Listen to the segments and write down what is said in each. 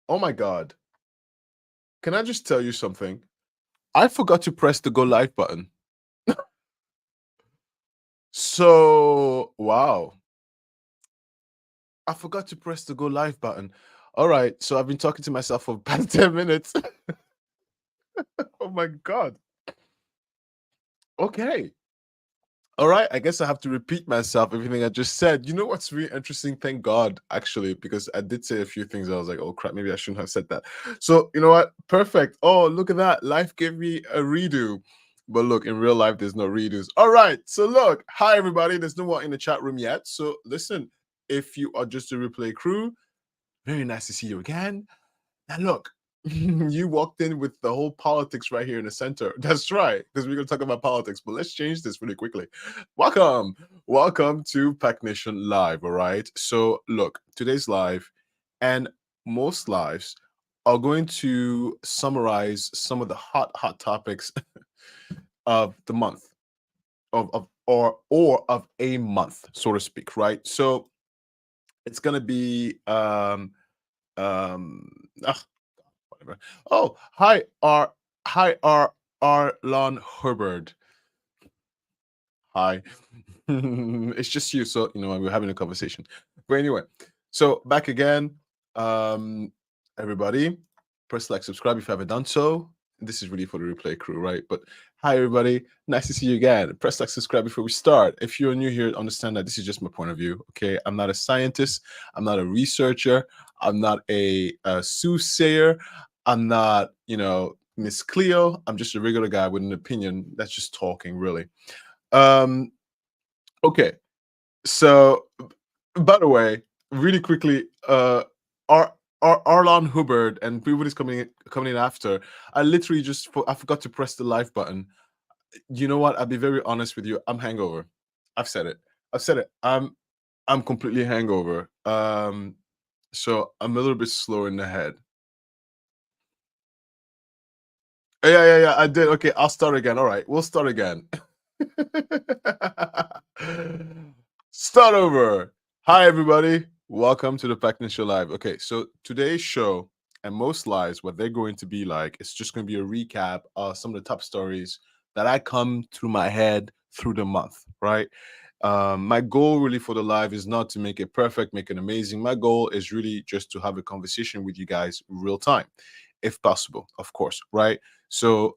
Oh my God. Can I just tell you something? I forgot to press the go live button. So, wow. I forgot to press the go live button. All right. So I've been talking to myself for about 10 minutes. Oh my God. Okay. All right, I guess I have to repeat myself, everything I just said. You know what's really interesting? Thank God, actually, because I did say a few things. I was like, oh crap, maybe I shouldn't have said that. So, you know what? Perfect. Oh, look at that. Life gave me a redo. But look, in real life, there's no redos. All right. So, look, hi, everybody. There's no one in the chat room yet. So, listen, if you are just a replay crew, very nice to see you again. Now, look, you walked in with the whole politics right here in the center. That's right, because we're going to talk about politics, but let's change this really quickly. Welcome. Welcome to PACT Nation Live, all right? So, look, today's live and most lives are going to summarize some of the hot topics of the month or of a month, so to speak, right? So, it's going to be um whatever. Oh, hi Arlon Hubbard. Hi. It's just you, so you know we're having a conversation. But anyway, so back again. Um everybody, press like subscribe if you haven't done so. This is really for the replay crew, right? But hi everybody, nice to see you again. Press like subscribe before we start. If you're new here, understand that this is just my point of view. Okay, I'm not a scientist, I'm not a researcher, I'm not a soothsayer, I'm not, Miss Cleo. I'm just a regular guy with an opinion that's just talking, really. Um, okay. So, by the way, really quickly, Ar Arlon Hubbard and people is coming in after. I literally I forgot to press the live button. You know what? I'll be very honest with you. I'm hangover. I've said it. I've said it. I'm completely hangover. So I'm a little bit slow in the head. Yeah. I did. Okay, I'll start again. All right, we'll start again. Start over. Hi, everybody. Welcome to the PACT Show Live. Okay, so today's show and most lives, what they're going to be like, it's just going to be a recap of some of the top stories that I come through my head through the month, right? My goal really for the live is not to make it perfect, make it amazing. My goal is really just to have a conversation with you guys real time, if possible, of course, right? So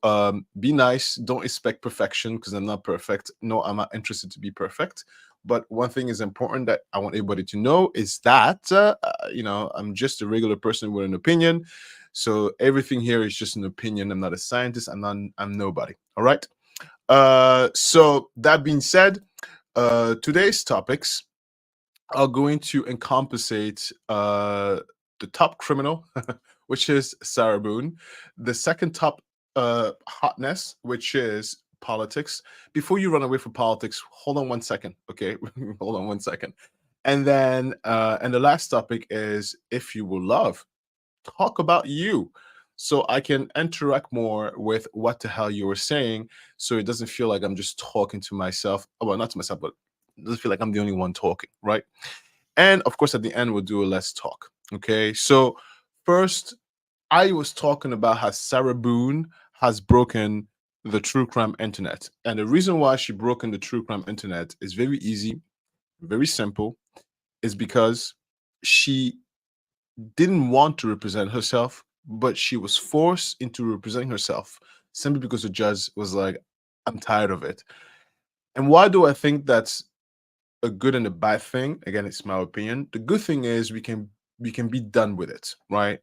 be nice. Don't expect perfection because I'm not perfect. No, I'm not interested to be perfect. But one thing is important that I want everybody to know is that, I'm just a regular person with an opinion. So everything here is just an opinion. I'm not a scientist. I'm nobody. All right. So that being said, today's topics are going to encompassate the top criminal, which is Sarah Boone, the second top hotness, which is politics. Before you run away from politics, hold on 1 second, okay? Hold on 1 second. And then, and the last topic is if you will love, talk about you. So I can interact more with what the hell you were saying. So it doesn't feel like I'm just talking to myself. Well, not to myself, but it doesn't feel like I'm the only one talking, right? And of course, at the end, we'll do a let's talk. Okay. So first, I was talking about how Sarah Boone has broken the true crime internet. And the reason why she broken the true crime internet is very easy, very simple, is because she didn't want to represent herself, but she was forced into representing herself simply because the judge was like, I'm tired of it. And why do I think that's a good and a bad thing? Again, it's my opinion. The good thing is we can be done with it, right?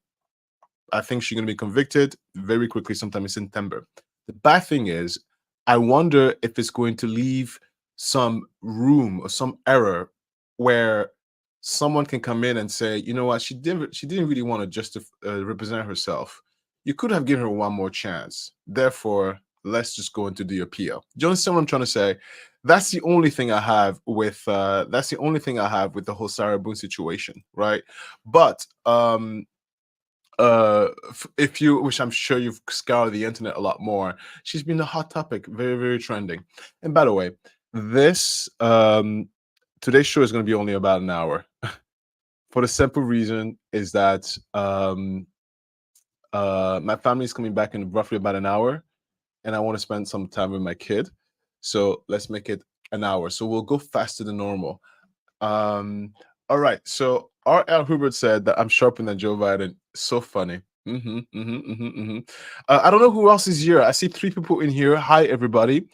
I think she's gonna be convicted very quickly, sometime in September. The bad thing is, I wonder if it's going to leave some room or some error where someone can come in and say, you know what, she didn't really want to just represent herself. You could have given her one more chance. Therefore, let's just go into the appeal. Do you understand what I'm trying to say? That's the only thing I have with the whole Sarah Boone situation, right? But if you, which I'm sure you've scoured the internet a lot more, she's been a hot topic, very, very trending. And by the way, this today's show is going to be only about an hour for the simple reason is that My family is coming back in roughly about an hour, and I want to spend some time with my kid. So let's make it an hour. So we'll go faster than normal. Um, all right. So R.L. Hubert said that I'm sharper than Joe Biden. So funny. I don't know who else is here. I see three people in here. Hi, everybody.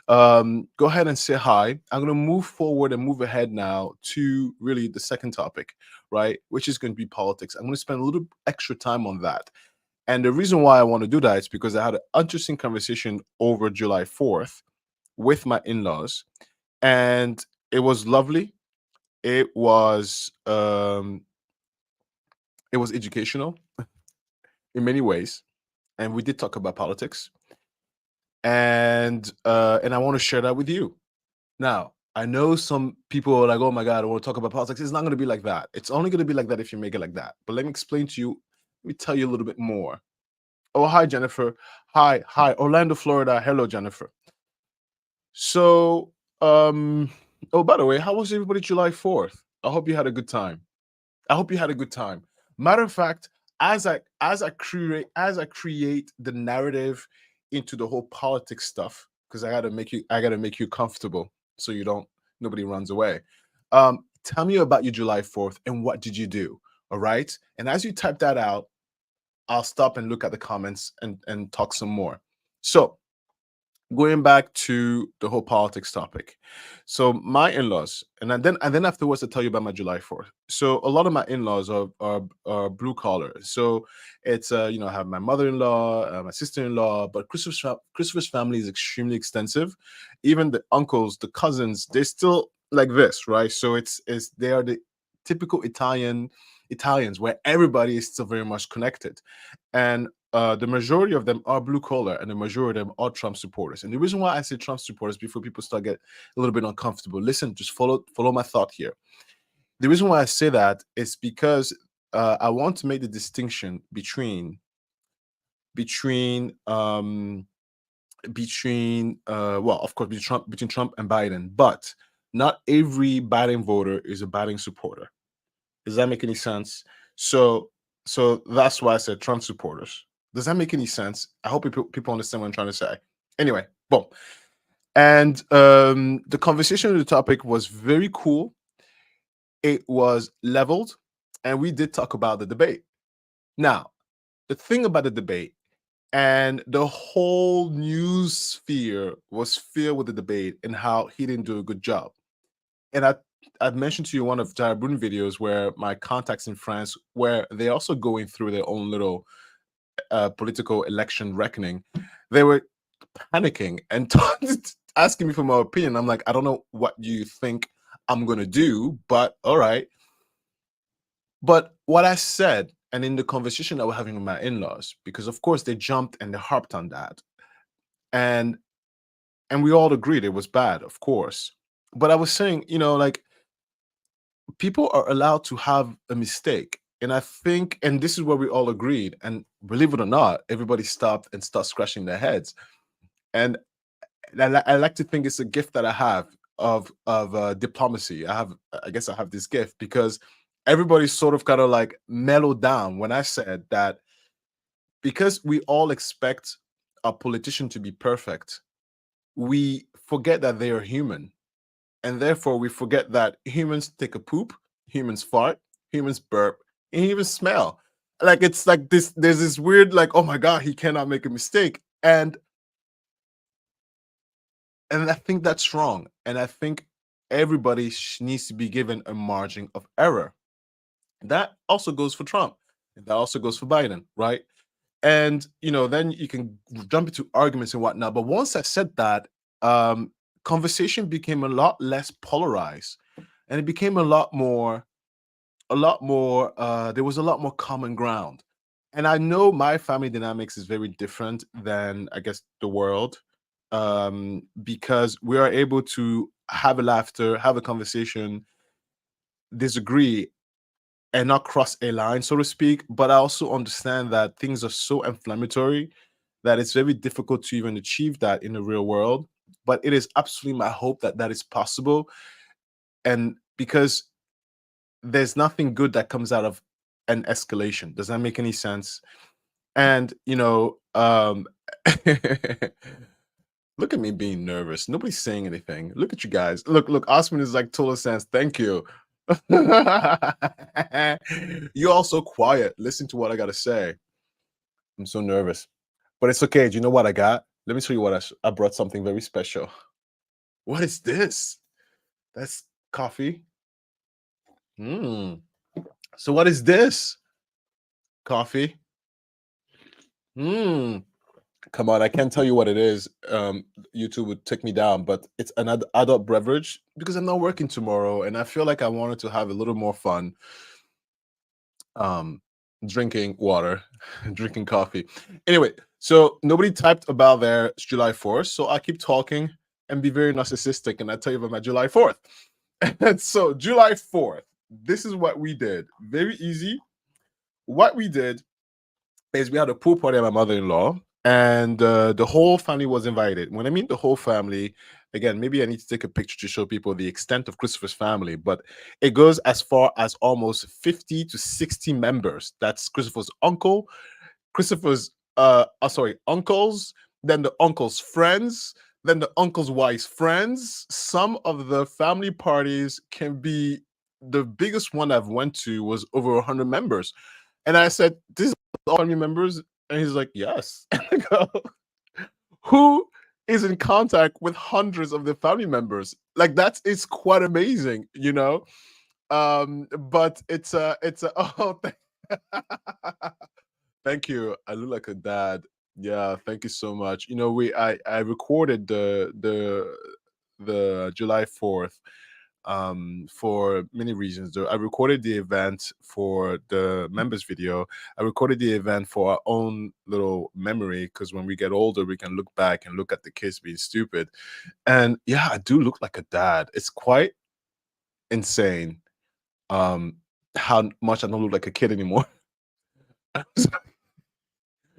Go ahead and say hi. I'm going to move forward and move ahead now to really the second topic, right? Which is going to be politics. I'm going to spend a little extra time on that. And the reason why I want to do that is because I had an interesting conversation over July 4th with my in-laws, and it was lovely. It was it was educational in many ways, and we did talk about politics, and I want to share that with you. Now, I know some people are like, "Oh my God, I want to talk about politics." It's not going to be like that. It's only going to be like that if you make it like that. But let me explain to you. Let me tell you a little bit more. Oh, hi, Jennifer. Hi, Orlando, Florida. Hello, Jennifer. So, oh, by the way, how was everybody July 4th? I hope you had a good time. I hope you had a good time. Matter of fact, as I create the narrative into the whole politics stuff, because I gotta make you comfortable so you don't nobody runs away. Tell me about your July 4th and what did you do? All right. And as you type that out, I'll stop and look at the comments and talk some more. So going back to the whole politics topic. So my in-laws, and then afterwards I'll tell you about my July 4th. So a lot of my in-laws are blue collar. So it's I have my mother-in-law, my sister-in-law, but Christopher's family is extremely extensive. Even the uncles, the cousins, they're still like this, right? So it's they are the typical Italians where everybody is still very much connected. And the majority of them are blue collar, and the majority of them are Trump supporters. And the reason why I say Trump supporters before people start get a little bit uncomfortable, listen, just follow my thought here. The reason why I say that is because I want to make the distinction between well, of course, between Trump and Biden, but not every Biden voter is a Biden supporter. Does that make any sense? So so that's why I said Trump supporters. Does that make any sense? I hope people understand what I'm trying to say. Anyway, boom. And the conversation of the topic was very cool. It was leveled, and we did talk about the debate. Now, the thing about the debate and the whole news sphere was filled with the debate and how he didn't do a good job. And I've mentioned to you one of Jared Brun videos where my contacts in France, where they're also going through their own little political election reckoning, they were panicking and asking me for my opinion. I'm like, I don't know what you think I'm gonna do, but all right. But what I said, and in the conversation that we're having with my in-laws, because of course they jumped and they harped on that, and we all agreed it was bad, of course. But I was saying, like people are allowed to have a mistake. And I think, and this is where we all agreed. And believe it or not, everybody stopped and started scratching their heads. And I like to think it's a gift that I have of diplomacy. I guess I have this gift because everybody sort of kind of like mellowed down when I said that because we all expect a politician to be perfect, we forget that they are human, and therefore we forget that humans take a poop, humans fart, humans burp, and humans smell. Like it's like this. There's this weird like, oh my god, he cannot make a mistake, and I think that's wrong. And I think everybody needs to be given a margin of error. That also goes for Trump. That also goes for Biden, right? And then you can jump into arguments and whatnot. But once I said that, conversation became a lot less polarized, and it became a lot more. There was a lot more common ground. And I know my family dynamics is very different than I guess the world, because we are able to have a laughter, have a conversation, disagree, and not cross a line, so to speak. But I also understand that things are so inflammatory that it's very difficult to even achieve that in the real world. But it is absolutely my hope that that is possible. And because there's nothing good that comes out of an escalation. Does that make any sense? And look at me being nervous. Nobody's saying anything. Look at you guys. Look, Osman is like total sense. Thank you. You're all so quiet. Listen to what I gotta say. I'm so nervous. But it's okay. Do you know what I got? Let me show you what I brought something very special. What is this? That's coffee. So what is this? Coffee. Come on, I can't tell you what it is. YouTube would take me down, but it's an adult beverage because I'm not working tomorrow, and I feel like I wanted to have a little more fun. Drinking water, drinking coffee. Anyway, so nobody typed about their July 4th, so I keep talking and be very narcissistic, and I tell you about my July 4th. And so July 4th, this is what we did. Very easy. What we did is we had a pool party at my mother-in-law, and the whole family was invited. When I mean the whole family, again, maybe I need to take a picture to show people the extent of Christopher's family, but it goes as far as almost 50 to 60 members. That's Christopher's uncle, Christopher's uncles, then the uncle's friends, then the uncle's wife's friends. Some of the family parties can be, the biggest one I've went to was over 100 members. And I said, "This is all family members?" And he's like, "Yes." And I go, "Who is in contact with hundreds of the family members?" Like it's quite amazing, you know. But it's a oh, thank you. I look like a dad. Yeah, thank you so much. You know, I recorded the July 4th for many reasons. I recorded the event for the members video. I recorded the event for our own little memory because when we get older, we can look back and look at the kids being stupid. And yeah, I do look like a dad. It's quite insane how much I don't look like a kid anymore.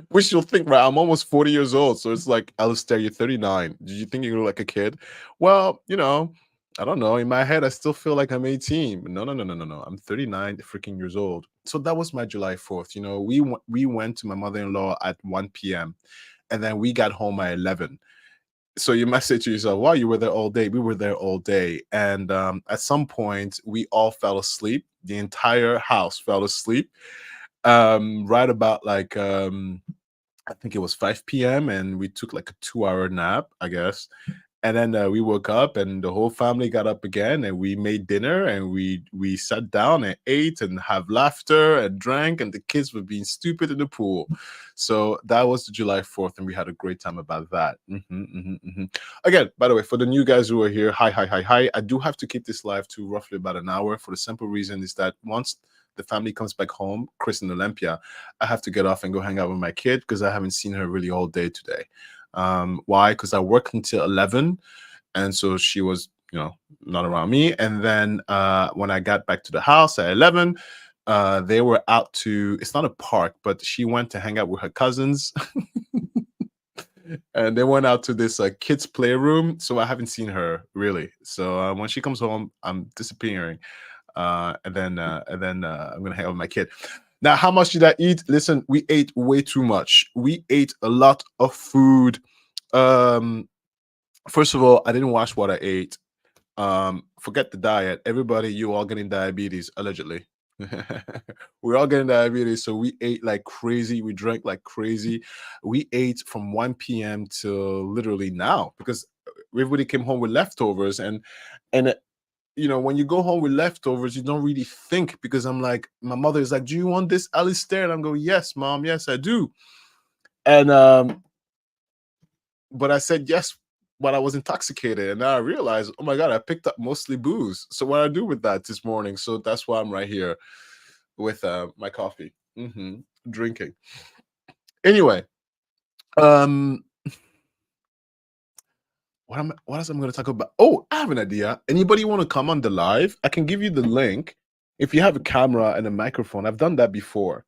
Which you'll think, right? I'm almost 40 years old. So it's like, Alistair, you're 39. Did you think you look like a kid? Well, I don't know. In my head, I still feel like I'm 18. No, no, no, no, no, no. I'm 39 freaking years old. So that was my July 4th. We went to my mother-in-law at 1 p.m. and then we got home at 11. So you might say to yourself, wow, you were there all day. We were there all day. And at some point, we all fell asleep. The entire house fell asleep. Right about like I think it was 5 p.m. and we took like a 2-hour nap, I guess. And then we woke up and the whole family got up again and we made dinner and we sat down and ate and have laughter and drank and the kids were being stupid in the pool. So that was the July 4th and we had a great time about that. Again, by the way, for the new guys who are here, hi, hi, hi, hi. I do have to keep this live to roughly about an hour for the simple reason is that once the family comes back home, Chris and Olympia, I have to get off and go hang out with my kid because I haven't seen her really all day today. Why? Because I worked until 11, and so she was, not around me. And then when I got back to the house at 11, they were out to, it's not a park, but she went to hang out with her cousins. And they went out to this kids playroom. So I haven't seen her really. So when she comes home, I'm disappearing. And then I'm gonna hang out with my kid. Now, how much did I eat? Listen, we ate way too much. We ate a lot of food. First of all, I didn't watch what I ate. Forget the diet. Everybody, you all getting diabetes, allegedly. We're all getting diabetes, so we ate like crazy. We drank like crazy. We ate from 1 p.m. till literally now because everybody came home with leftovers and when you go home with leftovers, you don't really think because I'm like, my mother is like, "Do you want this, Alistair?" And I'm going, "Yes, mom, yes, I do." And but I said yes, but I was intoxicated, and now I realized, oh my god, I picked up mostly booze. So what I do with that this morning? So that's why I'm right here with my coffee, drinking. Anyway, what else I'm going to talk about? Oh, I have an idea. Anybody want to come on the live? I can give you the link. If you have a camera and a microphone, I've done that before.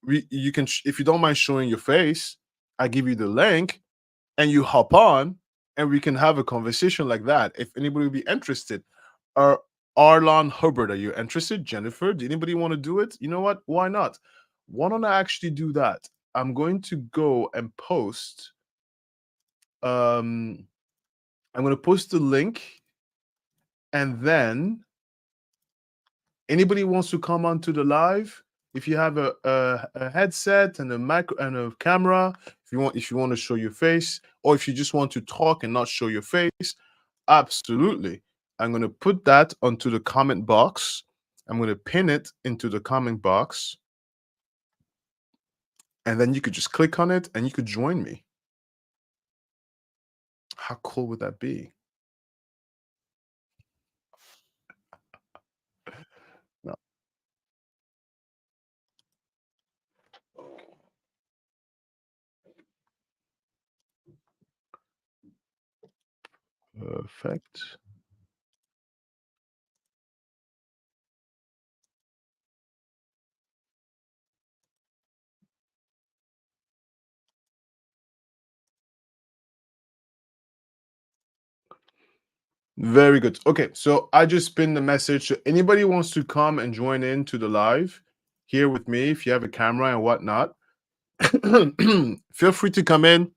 You can, if you don't mind showing your face, I give you the link and you hop on and we can have a conversation like that. If anybody would be interested. Arlon Hubbard, are you interested? Jennifer, do anybody want to do it? You know what? Why not? Why don't I actually do that? I'm going to go and post. I'm going to post the link, and then anybody wants to come onto the live. If you have a headset and a mic and a camera, if you want to show your face, or if you just want to talk and not show your face, absolutely. I'm going to put that onto the comment box. I'm going to pin it into the comment box, and then you could just click on it and you could join me. How cool would that be? No. Perfect. Very good. Okay, so I just pinned the message. So anybody wants to come and join in to the live here with me, if you have a camera and whatnot, feel free to come in.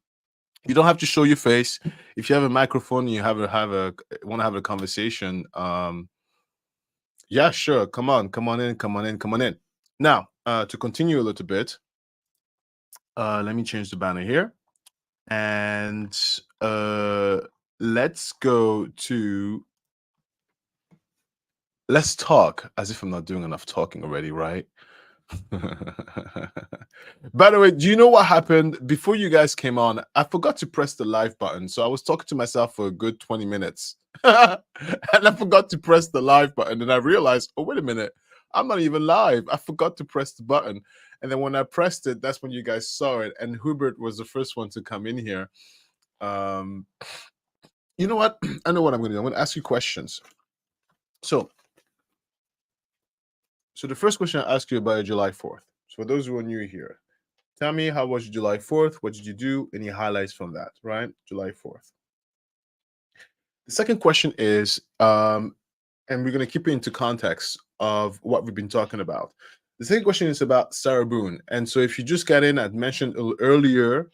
You don't have to show your face. If you have a microphone and you want to have a conversation, yeah, sure. Come on in. Now, to continue a little bit, let me change the banner here, and let's go to. Let's talk, as if I'm not doing enough talking already, right? By the way, do you know what happened before you guys came on? I forgot to press the live button. So I was talking to myself for a good 20 minutes. And I forgot to press the live button. And I realized, oh, wait a minute. I'm not even live. I forgot to press the button. And then when I pressed it, that's when you guys saw it. And Hubert was the first one to come in here. You know what? I know what I'm going to do. I'm going to ask you questions. So the first question I ask you about July 4th. So for those who are new here, tell me, how was July 4th? What did you do? Any highlights from that, right? July 4th. The second question is, and we're going to keep it into context of what we've been talking about. The second question is about Sarah Boone. And so if you just got in, I'd mentioned earlier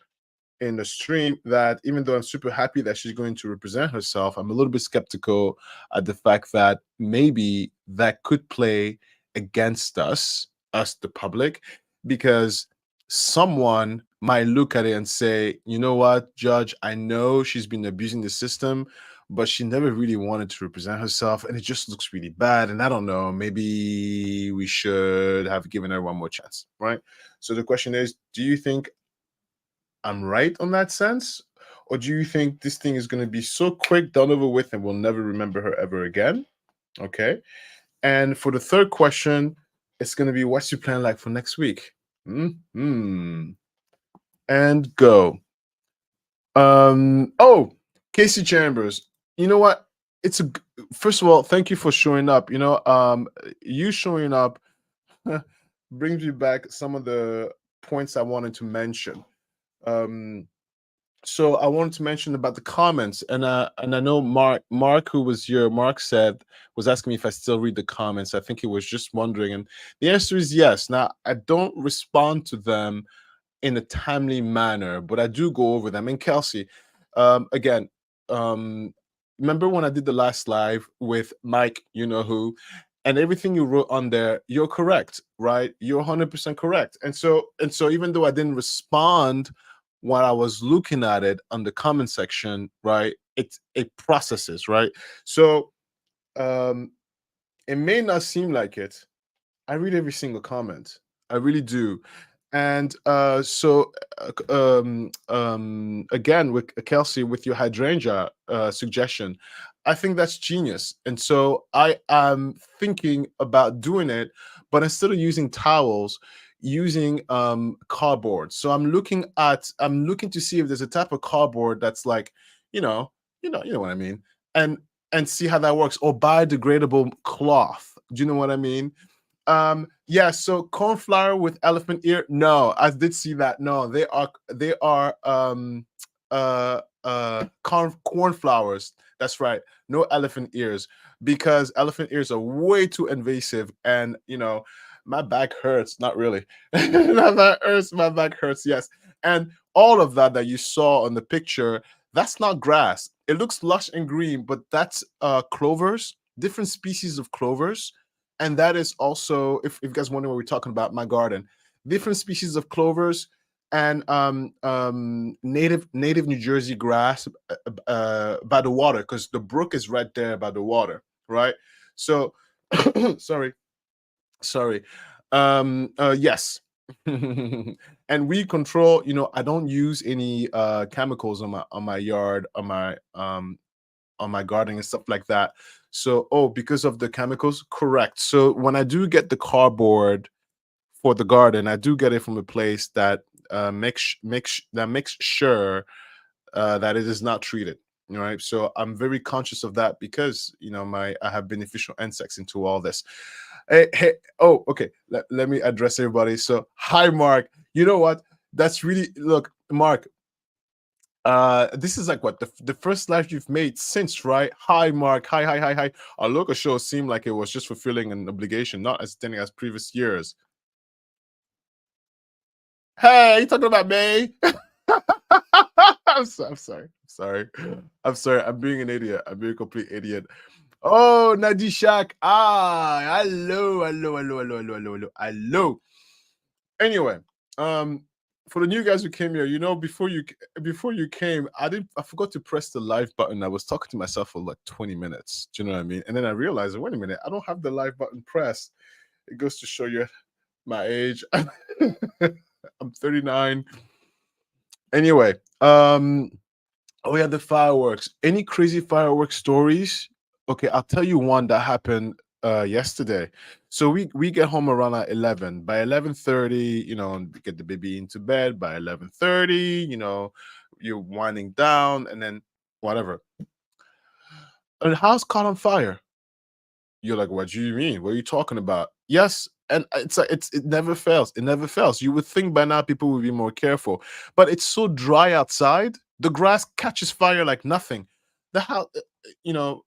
in the stream that even though I'm super happy that she's going to represent herself, I'm a little bit skeptical at the fact that maybe that could play against us, the public, because someone might look at it and say, you know what, Judge, I know she's been abusing the system, but she never really wanted to represent herself, and it just looks really bad. And I don't know, maybe we should have given her one more chance, right? So the question is, do you think I'm right on that sense? Or do you think this thing is going to be so quick, done over with, and we'll never remember her ever again? Okay. And for the third question, it's going to be, what's your plan like for next week? And go. Oh, Casey Chambers. You know what? First of all, thank you for showing up. You know, you showing up brings me back some of the points I wanted to mention. So I wanted to mention about the comments, and I know Mark, who was here, Mark was asking me if I still read the comments. I think he was just wondering, and the answer is yes. Now, I don't respond to them in a timely manner, but I do go over them. And Kelsey, again, remember when I did the last live with Mike, you know who, and everything you wrote on there, you're correct, right? You're 100% correct. And so even though I didn't respond while I was looking at it on the comment section, right? It processes, right? So it may not seem like it. I read every single comment. I really do. And again, with Kelsey, with your hydrangea suggestion, I think that's genius. And so I am thinking about doing it, but instead of using towels, using cardboard. So I'm looking to see if there's a type of cardboard that's like, you know what I mean, and see how that works, or biodegradable cloth. Do you know what I mean? Yeah, so corn flour with elephant ear. No, I did see that. No, they are corn flowers That's right. No elephant ears, because elephant ears are way too invasive. And, my back hurts. Not really. My back hurts. My back hurts. Yes. And all of that you saw on the picture, that's not grass. It looks lush and green, but that's clovers, different species of clovers. And that is also, if you guys wonder what we're talking about, my garden, different species of clovers and native New Jersey grass by the water, because the brook is right there by the water, right? So, sorry, sorry. Yes. And we control. I don't use any chemicals on my yard, on my gardening and stuff like that. So, oh, because of the chemicals, correct. So when I do get the cardboard for the garden, I do get it from a place that makes sure that it is not treated. Right. So I'm very conscious of that, because I have beneficial insects into all this. Hey, oh, okay. Let me address everybody. So, hi, Mark. You know what? That's really, look, Mark. This is like what the first live you've made since, right? Hi, Mark. Hi, hi, hi, hi. Our local show seemed like it was just fulfilling an obligation, not as attending as previous years. Hey, you talking about me? I'm sorry. I'm sorry. I'm sorry. I'm being an idiot. I'm being a complete idiot. Oh, Nadishak. Hello, hello, hello, hello, hello, hello, hello, hello. Anyway, for the new guys who came here, before you came, I forgot to press the live button. I was talking to myself for like 20 minutes. Do you know what I mean? And then I realized, wait a minute, I don't have the live button pressed. It goes to show you my age. I'm 39. Anyway, oh yeah, the fireworks. Any crazy fireworks stories? Okay, I'll tell you one that happened yesterday. So we get home around at 11. By 11:30, we get the baby into bed. By 11:30, you're winding down, and then whatever. And the house caught on fire. You're like, what do you mean? What are you talking about? Yes, and it's like it never fails. It never fails. You would think by now people would be more careful, but it's so dry outside. The grass catches fire like nothing. The house, now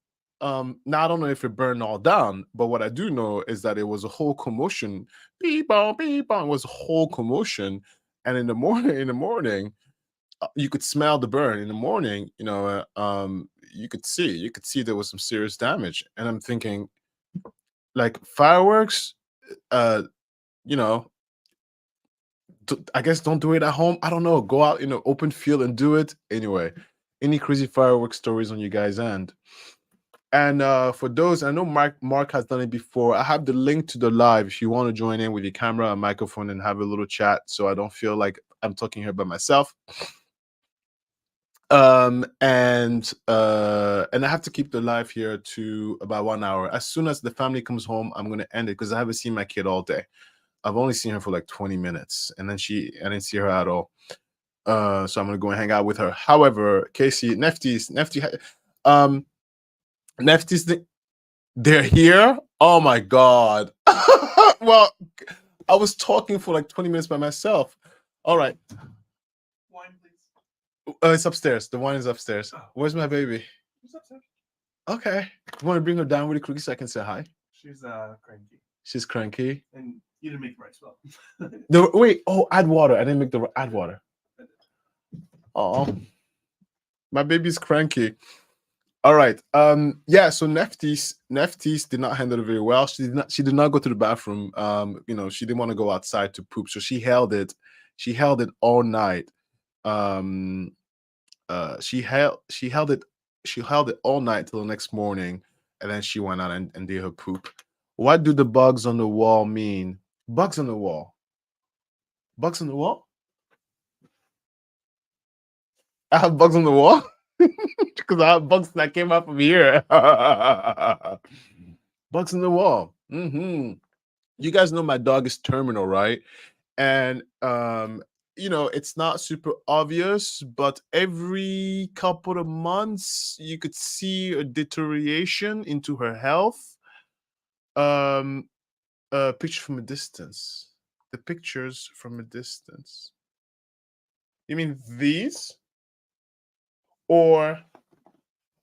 I don't know if it burned all down, but what I do know is that it was a whole commotion. Beep bong, beep bong. It was a whole commotion, and in the morning, you could smell the burn. In the morning, you could see there was some serious damage, and I'm thinking, like, fireworks, uh you know I guess don't do it at home. I don't know, go out in an open field and do it anyway. Any crazy fireworks stories on you guys' end? And for those, I know Mark has done it before. I have the link to the live if you want to join in with your camera and microphone and have a little chat, so I don't feel like I'm talking here by myself. And I have to keep the live here to about 1 hour. As soon as the family comes home, I'm going to end it, because I haven't seen my kid all day. I've only seen her for like 20 minutes, and then I didn't see her at all. So I'm gonna go and hang out with her. However, Casey, Nefties, they're here. Oh my god. Well, I was talking for like 20 minutes by myself. All right. Wine, please. It's upstairs. The wine is upstairs. Oh. Where's my baby? She's upstairs. Okay. You want to bring her down really quickly so I can say hi? She's cranky. She's cranky. And you didn't make the right spell. Wait. Oh, add water. I didn't make the add water. Oh, my baby's cranky. All right. Yeah. So Neftis did not handle it very well. She did not go to the bathroom. She didn't want to go outside to poop, so she held it. She held it all night. She held it all night till the next morning, and then she went out and did her poop. What do the bugs on the wall mean? Bugs on the wall. Bugs on the wall? I have bugs on the wall because I have bugs that came out from here. Bugs on the wall. You guys know my dog is terminal, right? And it's not super obvious, but every couple of months you could see a deterioration into her health. Picture from a distance. The pictures from a distance. You mean these? Or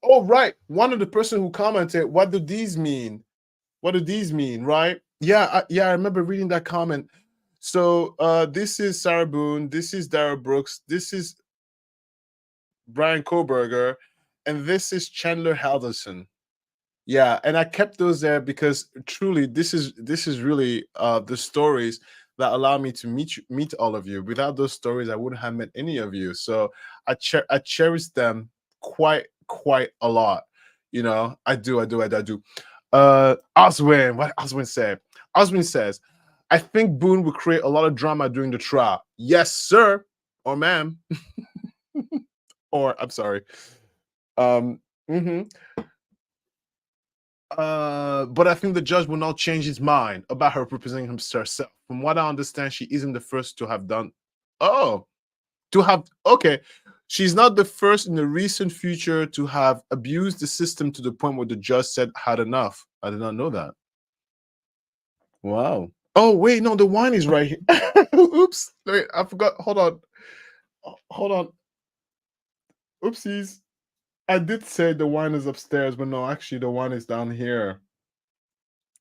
Oh, right. One of the person who commented, what do these mean? What do these mean? Right? Yeah, yeah, I remember reading that comment. So this is Sarah Boone, this is Dara Brooks, this is Brian Koberger, and this is Chandler Halderson. Yeah, and I kept those there because truly this is really the stories that allow me to meet all of you. Without those stories, I wouldn't have met any of you. So I cherish them quite a lot. You know, I do. Oswin, what Oswin said. Oswin says, I think Boone will create a lot of drama during the trial. Yes, sir, or ma'am, or I'm sorry. Um, mhm. But I think the judge will not change his mind about her representing herself. From what I understand, she isn't the first to have done. Oh, to have. Okay. She's not the first in the recent future to have abused the system to the point where the judge said had enough. I did not know that. Wow. Oh, wait. No, the wine is right here. Oops. Wait, I forgot. Hold on. Hold on. Oopsies. I did say the wine is upstairs, but no, actually, the wine is down here.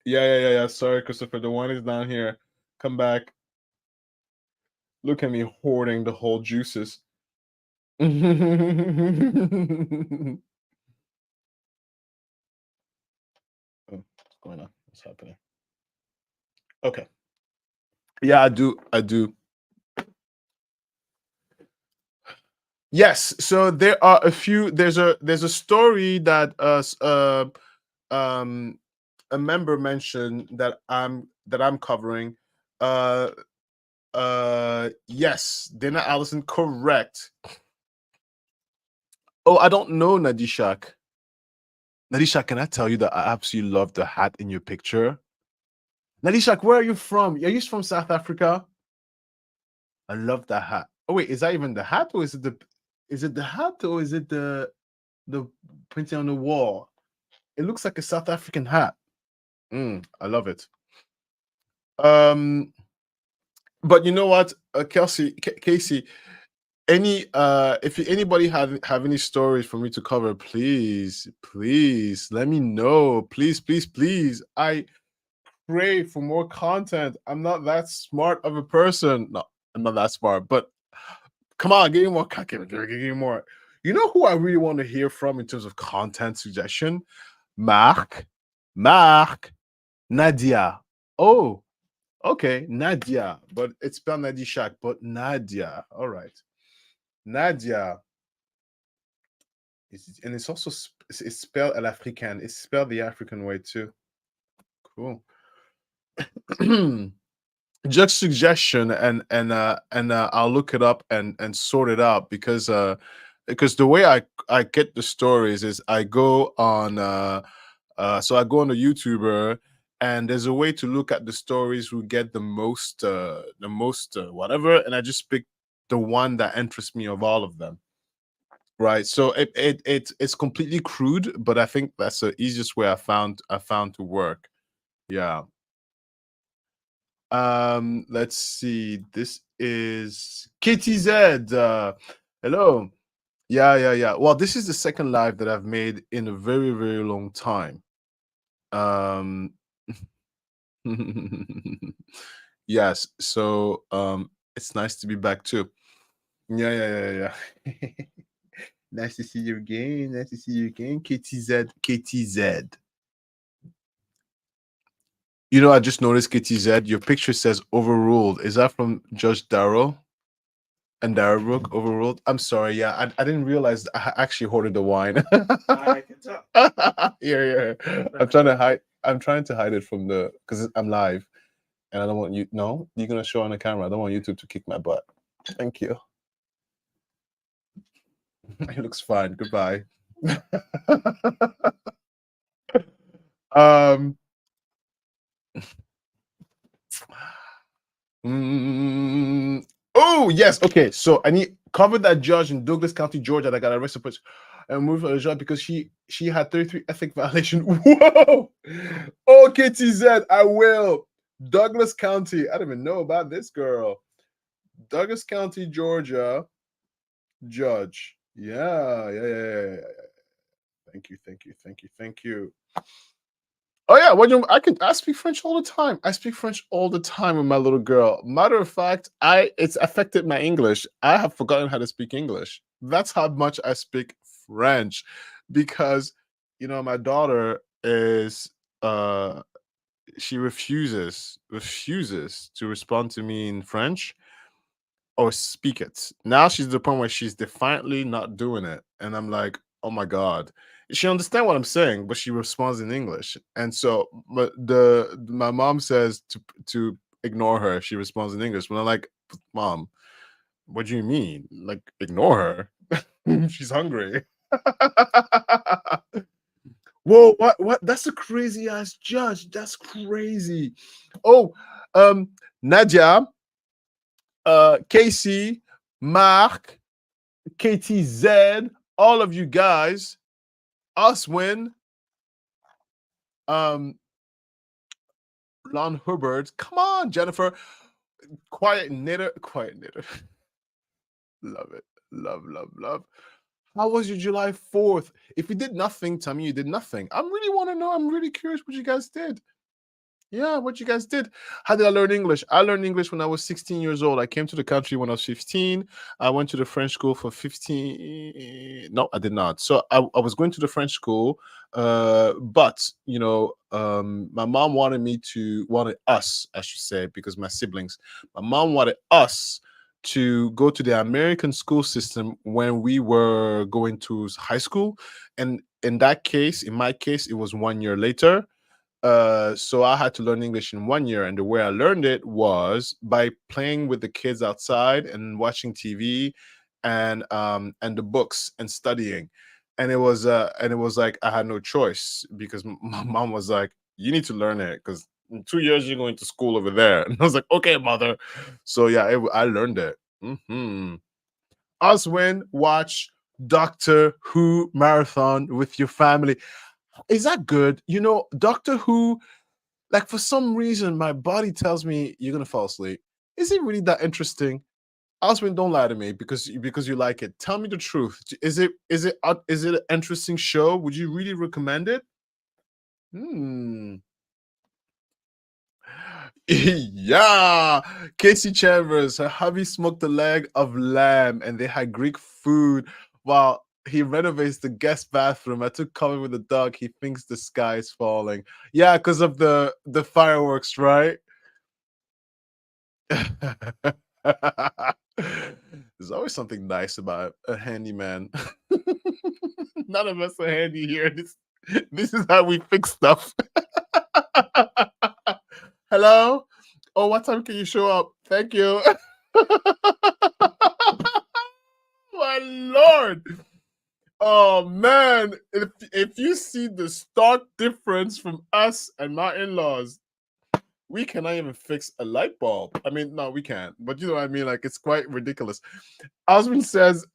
Yeah. Sorry, Christopher. The wine is down here. Come back. Look at me hoarding the whole juices. Oh, what's going on? What's happening? Okay. Yeah, I do. I do. Yes. So there are a few. There's a story that um a member mentioned that I'm covering. Uh yes, Dana Allison, correct. Oh, I don't know Nadishak. Nadishak, can I tell you that I absolutely love the hat in your picture? Nadishak, where are you from? Are you from South Africa? I love that hat. Oh wait, is that even the hat, or is it the hat, or is it the printing on the wall? It looks like a South African hat. I love it. Um, but you know what, Casey, any if anybody have any stories for me to cover, please let me know. Please. I pray for more content. I'm not that smart of a person. No, I'm not that smart, but come on, give me more. Give me more. You know who I really want to hear from in terms of content suggestion? Mark, Mark, Nadia. Oh, okay, Nadia, but it's spelled Nadishak, but Nadia. All right, Nadia. And it's also it's spelled al African. It's spelled the African way too. Cool. Just suggestion, and I'll look it up and sort it out because the way I get the stories is I go on so I go on a YouTuber, and there's a way to look at the stories who get the most whatever, and I just pick the one that interests me of all of them. Right. So it's completely crude, but I think that's the easiest way I found to work. Yeah. Let's see. This is KTZ. Hello. Yeah. Well, this is the second live that I've made in a very long time. Um yes, so it's nice to be back too. Yeah. Nice to see you again. Nice to see you again. KTZ. You know, I just noticed KTZ. Your picture says overruled. Is that from Judge Darrow and Darrowbrook? Overruled. I'm sorry. Yeah, I didn't realize I actually hoarded the wine. I can tell. Yeah. I'm trying to hide. I'm trying to hide it from because I'm live, and I don't want you. No, you're gonna show on the camera. I don't want YouTube to kick my butt. Thank you. It looks fine. Goodbye. um. Oh yes, okay. So I need covered that judge in Douglas County, Georgia, that got arrested and moved for the judge because she had 33 ethic violation. Whoa. Okay, TZ, I will. Douglas County. I don't even know about this girl. Douglas County, Georgia, judge. Yeah. Thank you, thank you, thank you, thank you. Oh yeah, I speak French all the time. I speak French all the time with my little girl. Matter of fact, I it's affected my English. I have forgotten how to speak English. That's how much I speak French because my daughter is uh she refuses to respond to me in French or speak it. Now she's at the point where she's defiantly not doing it. And I'm like, oh my God. She understands what I'm saying, but she responds in English. And so but my mom says to ignore her if she responds in English. But I'm like, Mom, what do you mean? Like, ignore her. She's hungry. Whoa, what? That's a crazy ass judge. That's crazy. Oh, Nadia, Casey, Mark, KTZ, all of you guys, us win, um, Lon Hubbard. Come on, Jennifer. Quiet knitter. Love it. Love, love, love. How was your July 4th? If you did nothing, tell me you did nothing. I really want to know. I'm really curious what you guys did. Yeah, what you guys did. How did I learn English? I learned English when I was 16 years old. I came to the country when I was 15. I went to the French school for 15. No, I did not. So I was going to the French school, but my mom wanted us, I should say, because my siblings, my mom wanted us to go to the American school system when we were going to high school. And in my case, it was 1 year later. So I had to learn English in 1 year, and the way I learned it was by playing with the kids outside and watching TV, and the books and studying. And it was like I had no choice because my mom was like, "You need to learn it because in 2 years you're going to school over there." And I was like, "Okay, mother." So yeah, I learned it. Oswin, watch Doctor Who marathon with your family. Is that good? Doctor Who, like for some reason, my body tells me you're gonna fall asleep. Is it really that interesting? Oswin, don't lie to me because you like it. Tell me the truth. Is it an interesting show? Would you really recommend it? Hmm. Yeah, Casey Chambers, her hubby smoked a leg of lamb and they had Greek food while he renovates the guest bathroom. I took cover with the dog. He thinks the sky is falling. Yeah, because of the fireworks, right? There's always something nice about a handyman. None of us are handy here. This is how we fix stuff. Hello? Oh, what time can you show up? Thank you. My Lord. Oh man. If you see the stark difference from us and my in-laws, we cannot even fix a light bulb. I mean, no, we can't. But you know what I mean? Like it's quite ridiculous. Osmond says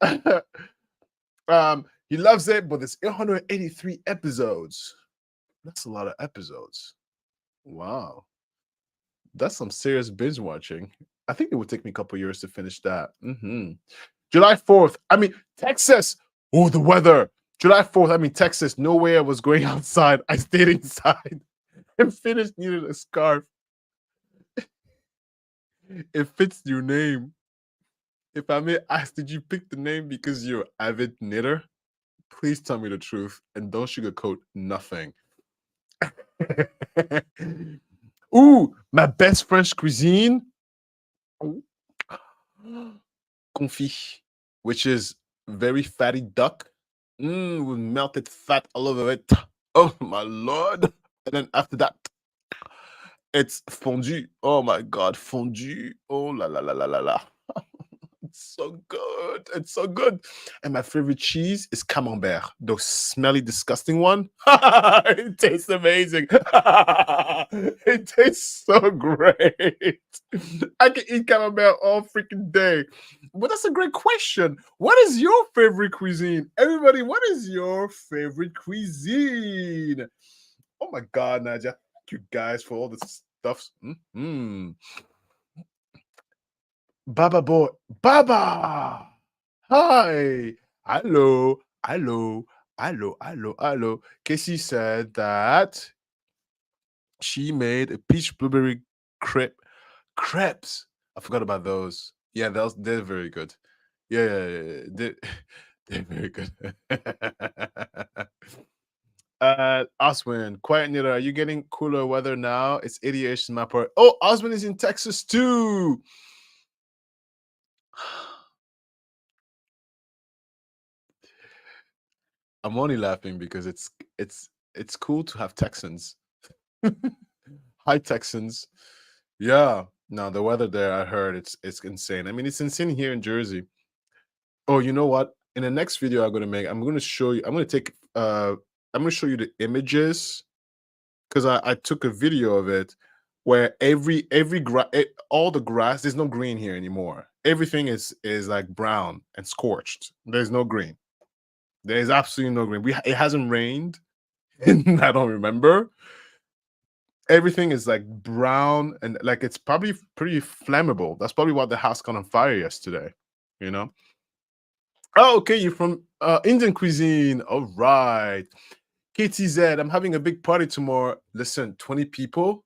he loves it, but there's 883 episodes. That's a lot of episodes. Wow. That's some serious binge watching. I think it would take me a couple years to finish that. July 4th. I mean, Texas. Oh, the weather. July 4th. I mean, Texas. No way I was going outside. I stayed inside and finished needed a scarf. It fits your name. If I may ask, did you pick the name because you're an avid knitter? Please tell me the truth and don't sugarcoat nothing. Ooh, my best French cuisine. Confit, which is very fatty duck, with melted fat all over it. Oh my Lord. And then after that, it's fondue. Oh my God, fondue. Oh la la la la la la. It's so good. It's so good. And my favorite cheese is camembert, the smelly, disgusting one. It tastes amazing. It tastes so great. I can eat camembert all freaking day. But that's a great question. What is your favorite cuisine? Everybody, what is your favorite cuisine? Oh my God, Nadia. Thank you guys for all this stuff. Baba boy. Baba. Hi. Hello. Hello. Hello. Casey said that she made a peach blueberry crepes. I forgot about those. Yeah, they're very good. Yeah. They're very good. Oswin, quiet Nita, are you getting cooler weather now? It's 80-ish in my part. Oh, Oswin is in Texas too. I'm only laughing because it's cool to have Texans. Hi Texans. Yeah. No, the weather there, I heard it's insane. I mean, it's insane here in Jersey. Oh, you know what? In the next video I'm gonna make, I'm gonna show you. I'm gonna show you the images because I took a video of it where all the grass, there's no green here anymore. Everything is like brown and scorched. There's no green. There's absolutely no green. It hasn't rained, and I don't remember. Everything is like brown and like it's probably pretty flammable. That's probably why the house caught on fire yesterday. You know. Oh, okay. You're from Indian cuisine. All right. KTZ, I'm having a big party tomorrow. Listen, 20 people.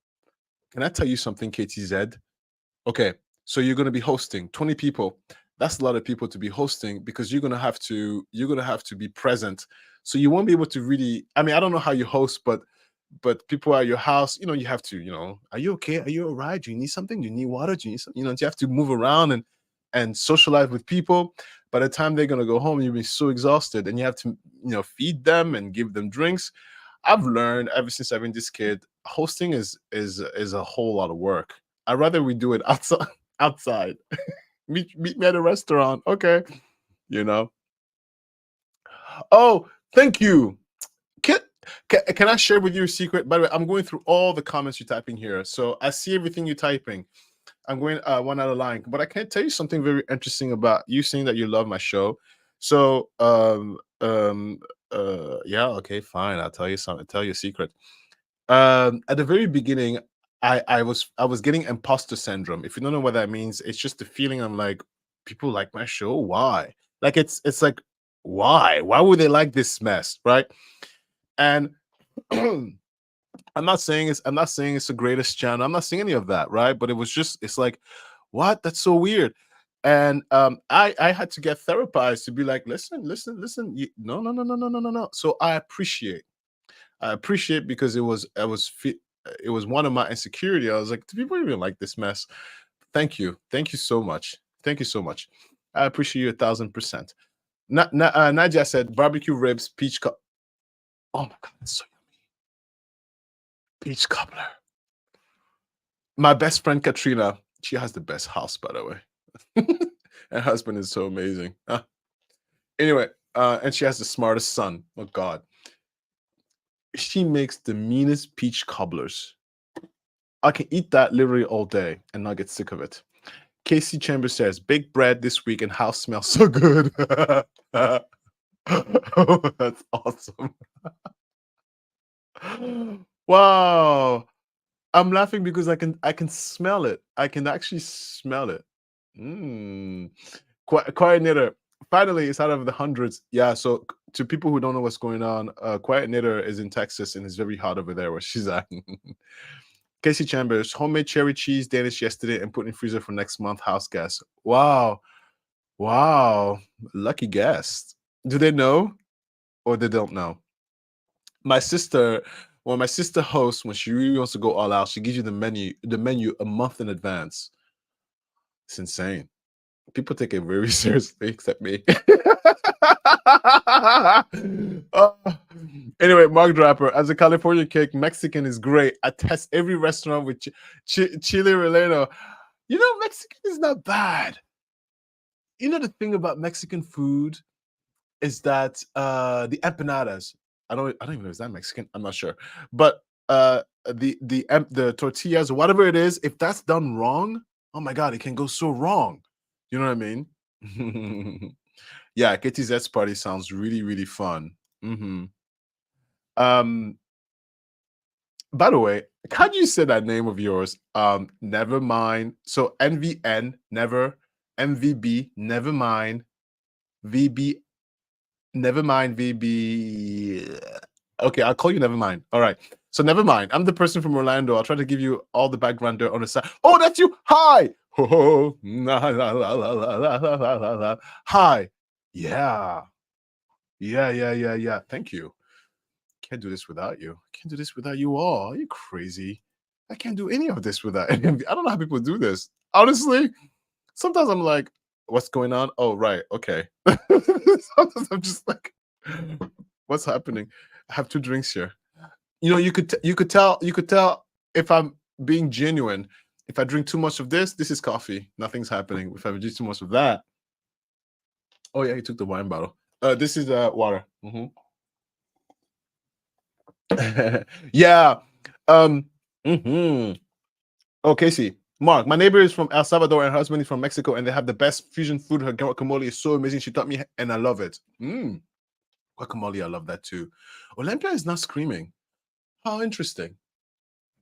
Can I tell you something, KTZ? Okay, so you're gonna be hosting 20 people. That's a lot of people to be hosting because you're gonna have to be present. So you won't be able to really. I mean, I don't know how you host, but people at your house, you have to, are you okay? Are you all right? Do you need something? Do you need water? Do you need something? You have to move around and socialize with people. By the time they're gonna go home, you'll be so exhausted, and you have to, feed them and give them drinks. I've learned ever since I've been this kid, hosting is a whole lot of work. I'd rather we do it outside. Outside. Meet me at a restaurant. Okay. You know. Oh, thank you. Can, can I share with you a secret? By the way, I'm going through all the comments you're typing here. So I see everything you're typing. I'm going one out of line. But I can tell you something very interesting about you saying that you love my show. So yeah, okay, fine. I'll tell you something. Tell you a secret. At the very beginning, I was getting imposter syndrome. If you don't know what that means, it's just the feeling I'm like, people like my show. Why? Like it's like, why? Why would they like this mess? Right? And I'm not saying it's the greatest channel. I'm not saying any of that, right? But it's like, what? That's so weird. And I had to get therapized to be like, listen. No. So I appreciate because it was one of my insecurity. I was like, do people even like this mess? Thank you so much. Thank you so much. I appreciate you 1,000%. Nadia said barbecue ribs, oh my god, it's so yummy. Peach cobbler. My best friend Katrina, she has the best house, by the way. Her husband is so amazing. Anyway, and she has the smartest son. Oh god, she makes the meanest peach cobblers. I can eat that literally all day and not get sick of it. Casey Chambers says, baked bread this week and house smells so good. Oh, that's awesome. Wow. I'm laughing because I can smell it. I can actually smell it. Mm. Quiet Knitter. Finally, it's out of the hundreds. Yeah, so to people who don't know what's going on, Quiet Knitter is in Texas and it's very hot over there where she's at. Casey Chambers, homemade cherry cheese Danish yesterday and put in freezer for next month. House guest. Wow. Wow. Lucky guest. Do they know or they don't know? My sister, when my sister hosts, when she really wants to go all out, she gives you the menu a month in advance. It's insane. People take it very seriously, except me. Uh, anyway, Mark Draper, as a California cake, Mexican is great. I test every restaurant with chili relleno. Mexican is not bad. The thing about Mexican food is that the empanadas. I don't even know, is that Mexican? I'm not sure. But the tortillas or whatever it is, if that's done wrong, oh my god, it can go so wrong. You know what I mean? Yeah, KTZ's party sounds really, really fun. Um, by the way, how do you say that name of yours? Never mind. So NVN, never, MVB, never mind, VB. Never mind, VB. Okay, I'll call you Never Mind. All right. So never mind. I'm the person from Orlando. I'll try to give you all the background dirt on the side. Oh, that's you. Hi. Ho ho. La, la, la, la, la, la, la, la, la, la. Hi. Yeah. Yeah. Thank you. Can't do this without you. Can't do this without you all. Are you crazy? I can't do any of this without any of you. I don't know how people do this. Honestly, sometimes I'm like, what's going on? Oh, right. Okay. Sometimes I'm just like, what's happening? I have two drinks here. You know, you could tell if I'm being genuine. If I drink too much of this is coffee. Nothing's happening. If I drink too much of that, oh yeah, he took the wine bottle. This is water. Yeah. Um. hmm Oh, Casey. Mark, my neighbor is from El Salvador and her husband is from Mexico, and they have the best fusion food. Her guacamole is so amazing. She taught me, and I love it. Guacamole, I love that too. Olympia is not screaming. How interesting.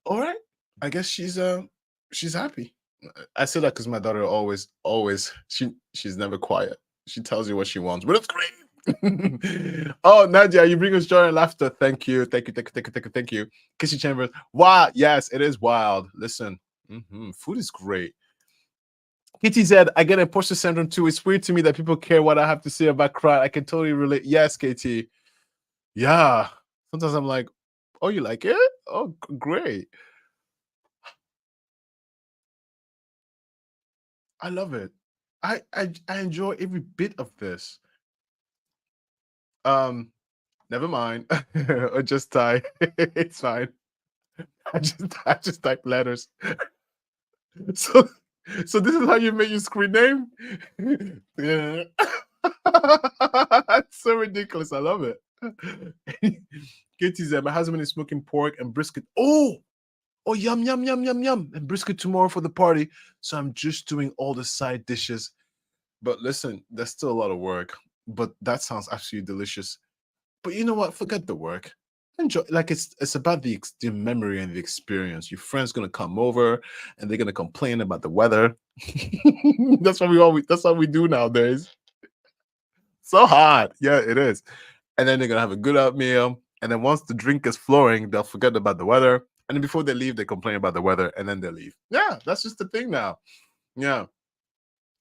All right. I guess she's happy. I say that because my daughter always she's never quiet. She tells you what she wants, but it's great. Oh, Nadia, you bring us joy and laughter. Thank you. Thank you. Kissy Chambers. Wow, yes, it is wild. Listen, food is great. Kitty said, I get imposter syndrome too. It's weird to me that people care what I have to say about cry. I can totally relate. Yes, Katie. Yeah. Sometimes I'm like, oh, you like it? Oh, great. I love it. I enjoy every bit of this. Um, never mind. Or just type. It's fine. I just type letters. So so this is how you make your screen name? Yeah. That's so ridiculous. I love it. Katie said, my husband is smoking pork and brisket. Oh, yum, yum, yum, yum, yum. And brisket tomorrow for the party. So I'm just doing all the side dishes. But listen, there's still a lot of work. But that sounds absolutely delicious. But you know what? Forget the work. Enjoy. Like it's about the memory and the experience. Your friend's gonna come over and they're gonna complain about the weather. That's what we do nowadays. So hot. Yeah, it is. And then they're gonna have a good out meal. And then once the drink is flowing, they'll forget about the weather. And then before they leave, they complain about the weather and then they leave. Yeah, that's just the thing now. Yeah.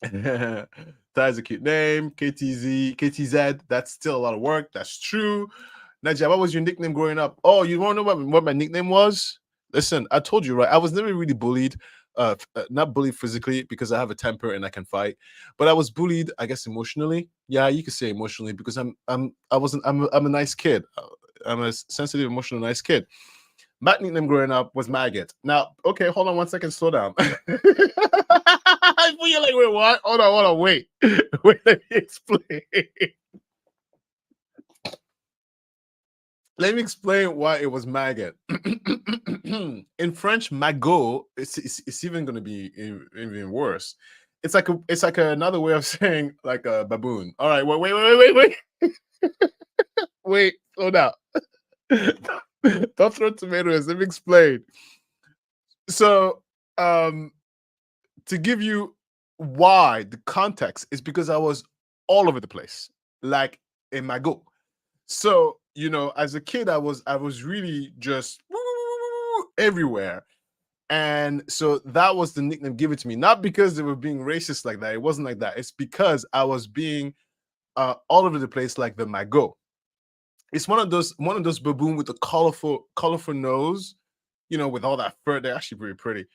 That is a cute name. KTZ. That's still a lot of work. That's true. Nadia, what was your nickname growing up? Oh, you want to know what my nickname was? Listen, I told you, right? I was never really bullied. Not bullied physically because I have a temper and I can fight, but I was bullied, I guess, emotionally. Yeah, you could say emotionally because I'm a nice kid. I'm a sensitive, emotional, nice kid. My nickname growing up was Maggot. Now, okay, hold on 1 second, slow down. I feel you like, wait, what? Hold on, wait. Wait, let me explain. Let me explain why it was maggot. In French, magot, it's even going to be even worse. It's like another way of saying like a baboon. All right, wait. Wait, slow down. Don't throw tomatoes. Let me explain. So, to give you why the context is because I was all over the place, like a magot. So, as a kid, I was really just everywhere. And so that was the nickname given to me, not because they were being racist like that. It wasn't like that. It's because I was being all over the place like the magot. It's one of those baboon with the colorful nose, with all that fur. They're actually pretty pretty.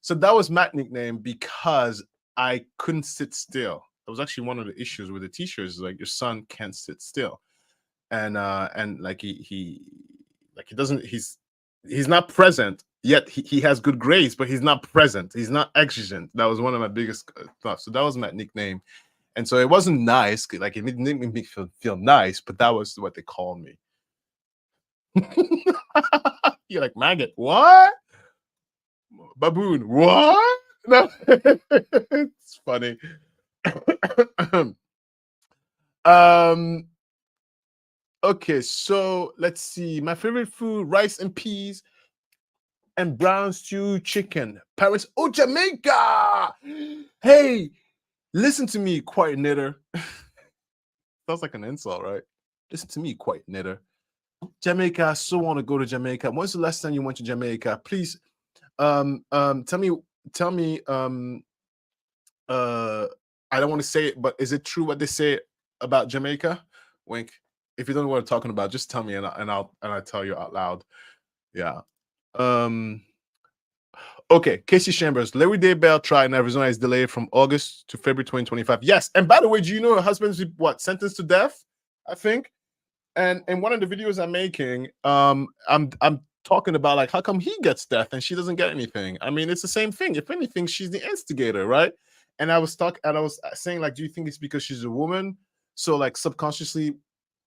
So that was my nickname because I couldn't sit still. That was actually one of the issues with the teachers, like your son can't sit still. And like he doesn't he's not present yet he has good grades, but he's not present, he's not exigent. That was one of my biggest thoughts. So that was my nickname. And so it wasn't nice, like it didn't make me feel nice, but that was what they called me. You're like, maggot, what? Baboon, what? No. It's funny. um Okay, so let's see. My favorite food: rice and peas and brown stew chicken. Paris, oh Jamaica! Hey, listen to me, quiet knitter. Sounds like an insult, right? Listen to me, quiet knitter. Jamaica, I so want to go to Jamaica. When's the last time you went to Jamaica? Please, tell me, I don't want to say it, but is it true what they say about Jamaica? Wink. If you don't know what I'm talking about, just tell me, and I'll tell you out loud. Yeah. Um. Okay, Casey Chambers, Larry Daybell trial in Arizona is delayed from August to February 2025. Yes, and by the way, do you know her husband's what sentenced to death? I think. And in one of the videos I'm making, I'm talking about like how come he gets death and she doesn't get anything. I mean, it's the same thing. If anything, she's the instigator, right? And I was saying like, do you think it's because she's a woman, so like subconsciously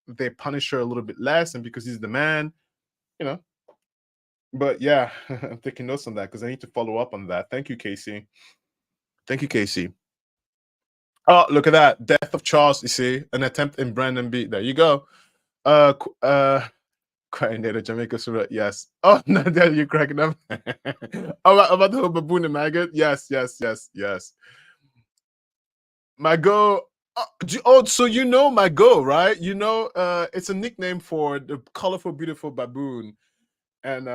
they punish her a little bit less, and because he's the man, you know? But yeah, I'm taking notes on that because I need to follow up on that. Thank you, Casey. Thank you, Casey. Oh, look at that. Death of Charles, you see, an attempt in Brandon Beat. There you go. Uh Crying Native Jamaica Surah, yes. Oh, no, there you cracking up. About the whole baboon and maggot. Yes, yes, yes, yes. Mago. Oh, so you know Mago, right? You know, it's a nickname for the colorful, beautiful baboon. And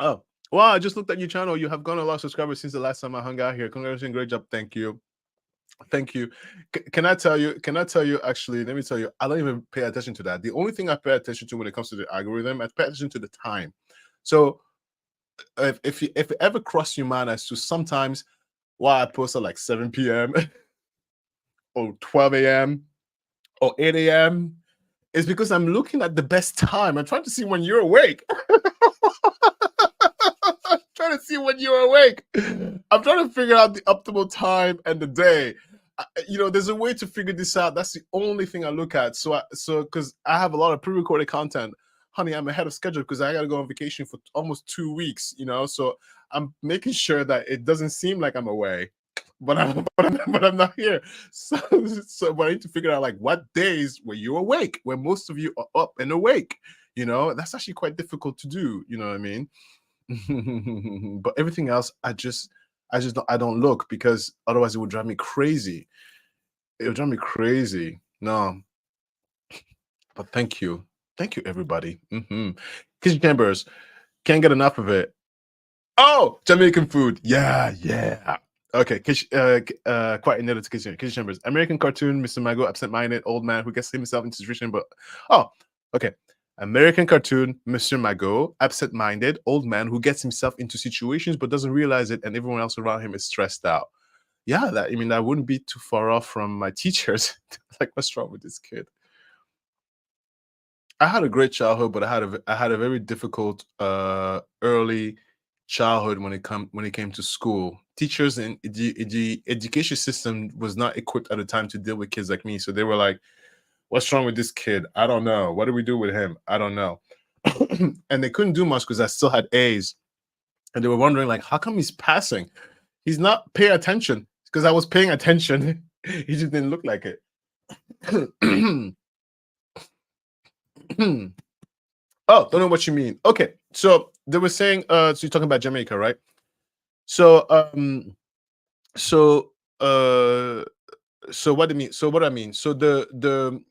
oh, wow, I just looked at your channel. You have gone a lot of subscribers since the last time I hung out here. Congratulations, great job. Thank you. Thank you. Can I tell you? Can I tell you? Actually, let me tell you. I don't even pay attention to that. The only thing I pay attention to when it comes to the algorithm, I pay attention to the time. So if it ever cross your mind as to sometimes why I post at like 7 p.m. or 12 a.m. or 8 a.m. is because I'm looking at the best time. I'm trying to see when you're awake. I'm trying to see when you're awake. I'm trying to figure out the optimal time and the day. There's a way to figure this out. That's the only thing I look at. So because I have a lot of pre-recorded content, honey, I'm ahead of schedule because I got to go on vacation for almost 2 weeks. So I'm making sure that it doesn't seem like I'm away, but I'm not here. So but I need to figure out like what days were you awake, when most of you are up and awake. That's actually quite difficult to do. You know what I mean? But everything else, I don't look, because otherwise it would drive me crazy. It would drive me crazy. No, but thank you, everybody. Kitchen Chambers, can't get enough of it. Oh, Jamaican food, yeah. Okay, quite another Kitchen Chambers. American cartoon, Mr. Mago, absent-minded old man who gets himself into situation, but okay. American cartoon, Monsieur Mago, absent-minded old man who gets himself into situations but doesn't realize it, and everyone else around him is stressed out. Yeah, that wouldn't be too far off from my teachers. Like, what's wrong with this kid? I had a great childhood, but I had a very difficult early childhood when it came to school. Teachers and the education system was not equipped at the time to deal with kids like me, so they were like, what's wrong with this kid? I don't know. What do we do with him? I don't know. And they couldn't do much because I still had A's. And they were wondering, like, how come he's passing? He's not paying attention. Because I was paying attention. He just didn't look like it. Oh, don't know what you mean. Okay. So they were saying, so you're talking about Jamaica, right? So so what do you mean? So what I mean? So the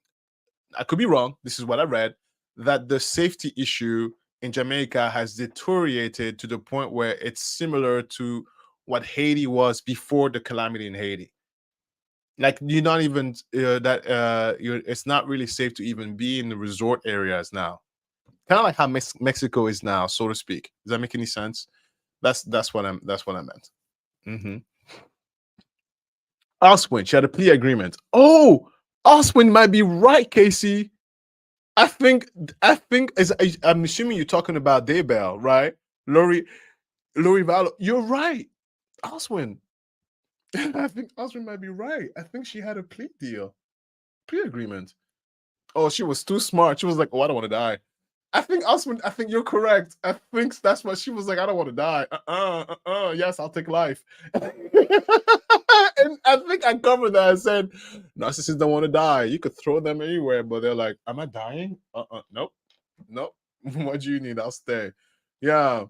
I could be wrong. This is what I read, that the safety issue in Jamaica has deteriorated to the point where it's similar to what Haiti was before the calamity in Haiti. Like, you're not even it's not really safe to even be in the resort areas now. Kind of like how Mexico is now, so to speak. Does that make any sense? That's what I meant. Oswin, she had a plea agreement. Oh, Oswin might be right, Casey. I think I'm assuming you're talking about Daybell, right? Lori Vallow. You're right. Oswin. I think Oswin might be right. I think she had a plea agreement. Oh, she was too smart. She was like, oh, I don't want to die. I think you're correct. I think that's what she was like. I don't want to die. Yes, I'll take life. And I think I covered that. I said, narcissists don't want to die. You could throw them anywhere, but they're like, am I dying? Nope. What do you need? I'll stay. Yeah.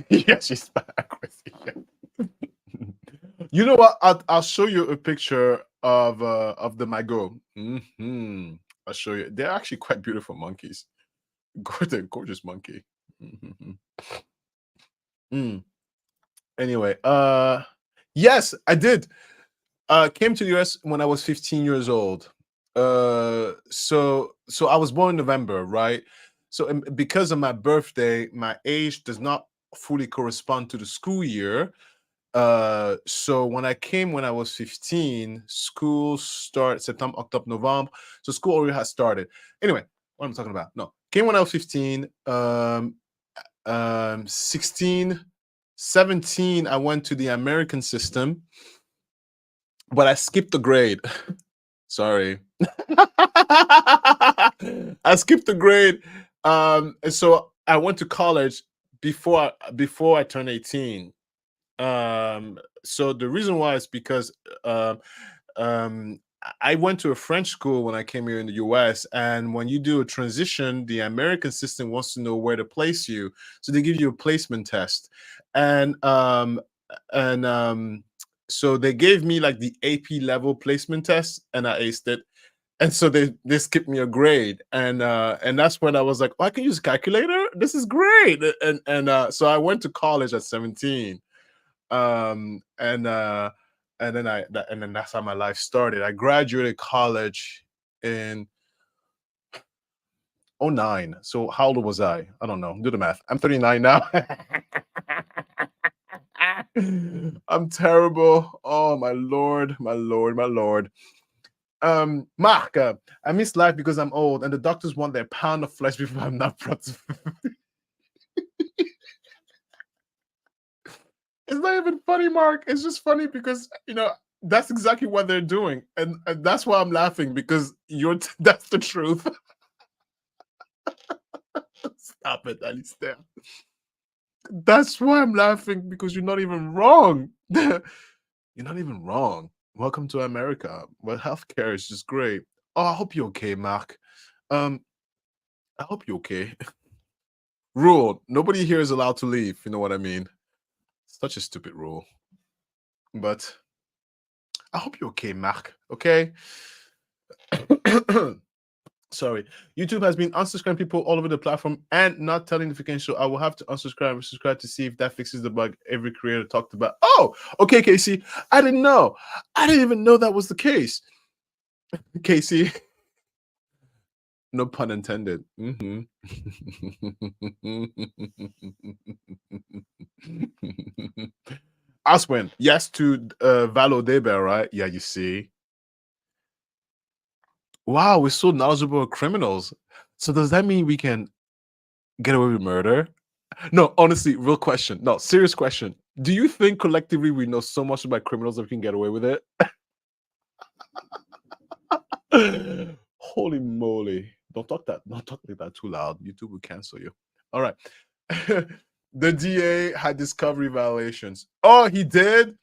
Yeah, she's back with you. You know what? I'll show you a picture of the Mago. I'll show you. They're actually quite beautiful monkeys. Gorgeous monkey. Mhm. Mm. Anyway, yes, I did. Came to the US when I was 15 years old. So I was born in November, right? So because of my birthday, my age does not fully correspond to the school year. So when I came when I was 15, school started September, October, November. So school already had started. Anyway, what am I talking about? No, came when I was 15. 16, 17, I went to the American system, but I skipped the grade. Sorry. I skipped the grade. And so I went to college before I turned 18. So the reason why is because um, I went to a French school when I came here in the US, and when you do a transition, the American system wants to know where to place you, so they give you a placement test, and and so they gave me like the AP level placement test, and I aced it. And so they skipped me a grade, and that's when I was like, oh, I can use a calculator. This is great. And so I went to college at 17, and and then that's how my life started. I graduated college in '09. So how old was I? I don't know. Do the math. I'm 39 now. I'm terrible. Oh my lord, my lord, my lord. Mark, I miss life because I'm old, and the doctors want their pound of flesh before I'm not proud. It's not even funny, Mark. It's just funny because that's exactly what they're doing, and that's why I'm laughing because that's the truth. Stop it, Alistair. That's why I'm laughing because you're not even wrong. You're not even wrong. Welcome to America, where healthcare is just great. Oh, I hope you're okay, Mark. I hope you're okay. Rule: nobody here is allowed to leave. You know what I mean? Such a stupid rule, but I hope you're okay, Mark. Okay. Sorry, YouTube has been unsubscribing people all over the platform and not telling notifications. So I will have to unsubscribe and subscribe to see if that fixes the bug every creator talked about. Oh, okay, Casey. I didn't know. I didn't even know that was the case. Casey. No pun intended. Aswin, yes to Valo Debe, right? Yeah, you see. Wow, we're so knowledgeable of criminals. So does that mean we can get away with murder? No, honestly, real question. No, serious question. Do you think collectively we know so much about criminals that we can get away with it? Holy moly. Don't talk like that too loud. YouTube will cancel you. All right. The DA had discovery violations. Oh, he did?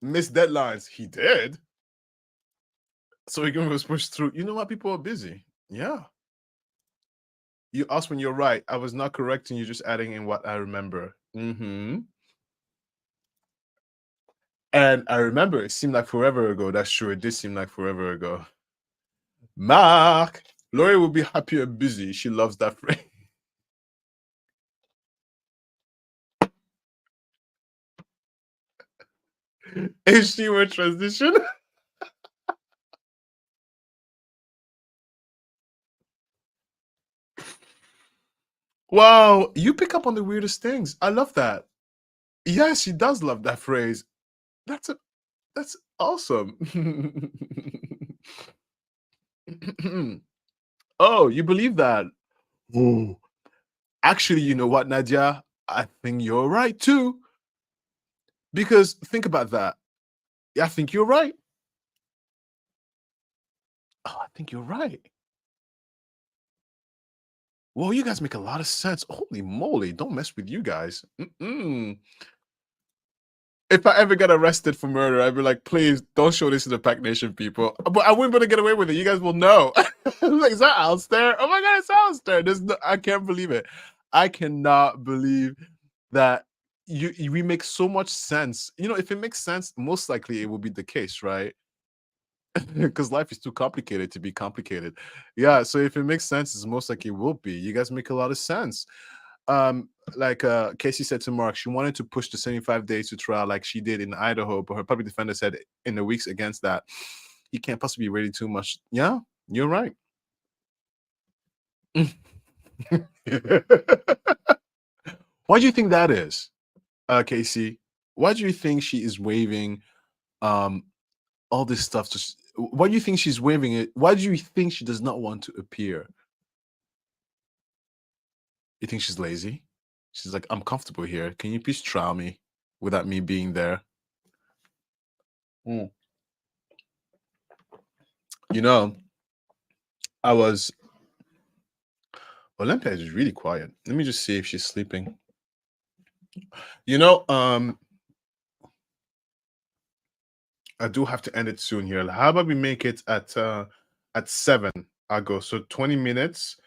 Missed deadlines. He did? So he was pushed through. You know what? People are busy. Yeah. You asked when you're right. I was not correcting you, just adding in what I remember. And I remember it seemed like forever ago. That's true. It did seem like forever ago. Mark, Lori will be happy and busy. She loves that phrase. Is she a transition? Wow, you pick up on the weirdest things. I love that. Yeah, she does love that phrase. That's awesome. Oh, you believe that? Ooh. Actually, you know what, Nadia? I think you're right too. Because think about that. I think you're right. Oh, I think you're right. Well, you guys make a lot of sense. Holy moly, don't mess with you guys. If I ever get arrested for murder, I'd be like, please don't show this to the Pac Nation people. But I wouldn't be able to get away with it. You guys will know. Like, is that Alistair? Oh my god, it's Alistair. I can't believe it. I cannot believe that we make so much sense. If it makes sense, most likely it will be the case, right? Because life is too complicated to be complicated. Yeah, so if it makes sense, it's most likely it will be. You guys make a lot of sense. Like Casey said to Mark, she wanted to push the 75 days to trial like she did in Idaho, but her public defender said in the weeks against that, he can't possibly be ready too much. Yeah, you're right. Why do you think that is, Casey? Why do you think she is waiving um all this stuff? Why do you think she's waiving it? Why do you think she does not want to appear? You think she's lazy? She's like, I'm comfortable here. Can you please trial me without me being there? Mm. You know, I was Olympia is really quiet. Let me just see if she's sleeping. You know, I do have to end it soon here. How about we make it at 7? I'll go. So 20 minutes.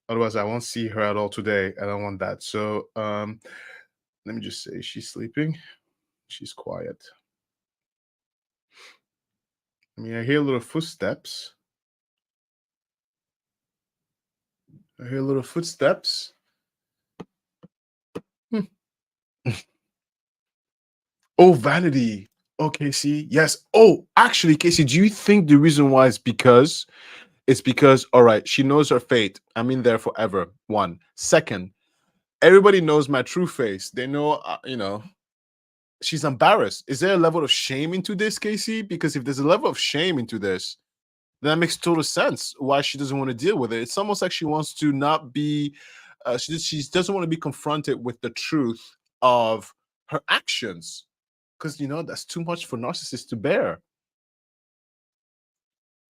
Otherwise, I won't see her at all today. I don't want that. So let me just say she's sleeping. She's quiet. I mean, I hear little footsteps. I hear little footsteps. Hmm. Oh, vanity. Oh, Casey. Yes. Oh, actually, Casey, do you think the reason why is because all right, she knows her fate. I'm in there forever. One. Second, everybody knows my true face. They know, she's embarrassed. Is there a level of shame into this, Casey? Because if there's a level of shame into this, then that makes total sense why she doesn't want to deal with it. It's almost like she wants to not be, she doesn't want to be confronted with the truth of her actions. Because, that's too much for narcissists to bear.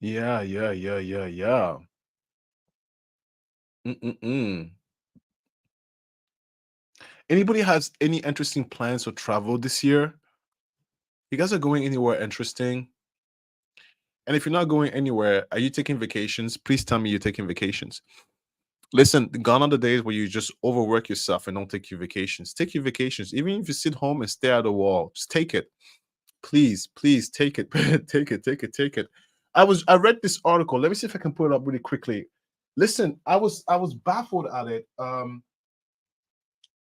Yeah, yeah, yeah, yeah, yeah. Mm-mm-mm. Anybody has any interesting plans for travel this year? You guys are going anywhere interesting? And if you're not going anywhere, are you taking vacations? Please tell me you're taking vacations. Listen, gone are the days where you just overwork yourself and don't take your vacations. Take your vacations. Even if you sit home and stare at the wall, just take it. Please, please take it. Take it, take it, take it. I read this article. Let me see if I can put it up really quickly. Listen, I was baffled at it.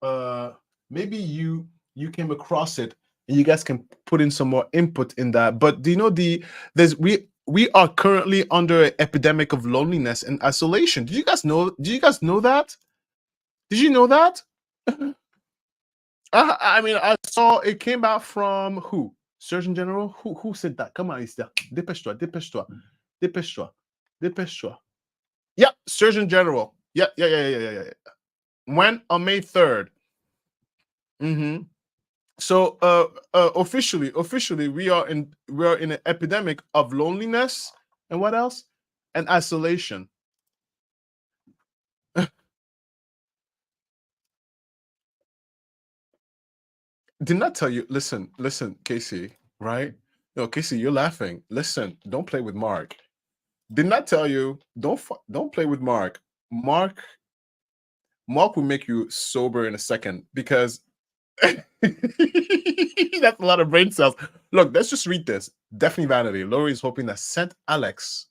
Uh Maybe you came across it and you guys can put in some more input in that. But do you know we are currently under an epidemic of loneliness and isolation. Did you guys know that? Did you know that? I mean, I saw it came out from who? Surgeon General? Who said that? Come on, Ista. Dépêche-toi, dépêche-toi, dépêche-toi, dépêche-toi. Yeah, Surgeon General. Yeah, yeah, yeah, yeah, yeah, yeah. When on May 3rd. Mm-hmm. So officially we are in an epidemic of loneliness and what else? And isolation. Did not tell you, listen, Casey, right? No, Casey, you're laughing. Listen, don't play with Mark. Did not tell you, don't play with Mark. Mark will make you sober in a second because that's a lot of brain cells. Look, let's just read this. Definitely vanity. Lori is hoping that Saint Alex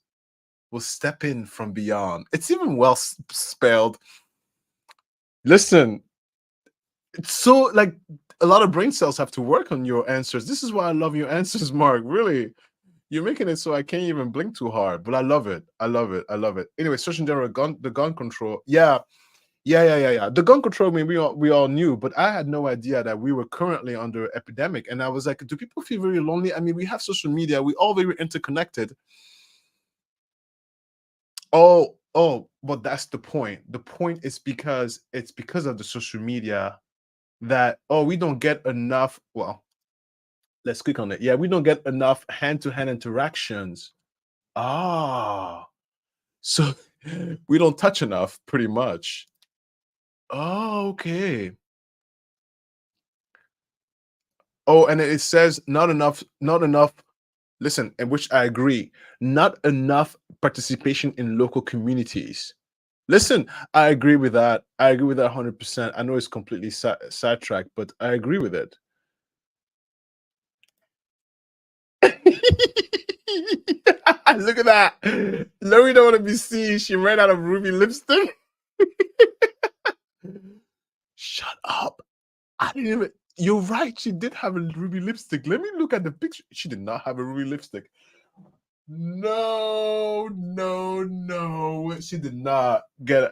will step in from beyond. It's even well spelled. Listen, it's so like a lot of brain cells have to work on your answers. This is why I love your answers, Mark. Really, you're making it so I can't even blink too hard. But I love it. I love it. I love it. Anyway, Surgeon General, the gun control. Yeah, yeah, yeah, yeah, yeah. The gun control, I mean, we all knew, but I had no idea that we were currently under epidemic. And I was like, do people feel very lonely? I mean, we have social media. We all very interconnected. Oh, but that's the point. The point is because it's because of the social media that we don't get enough. Well, let's click on it. Yeah, we don't get enough hand-to-hand interactions. Ah, so we don't touch enough, pretty much. Oh, okay. Oh, and it says not enough, not enough. Listen, and which I agree, not enough participation in local communities. Listen, I agree with that. I agree with that 100%. I know it's completely sidetracked, but I agree with it. Look at that. Lori don't want to be seen. She ran out of ruby lipstick. Shut up. I didn't even. You're right. She did have a ruby lipstick. Let me look at the picture. She did not have a ruby lipstick. No, no, no. She did not get it.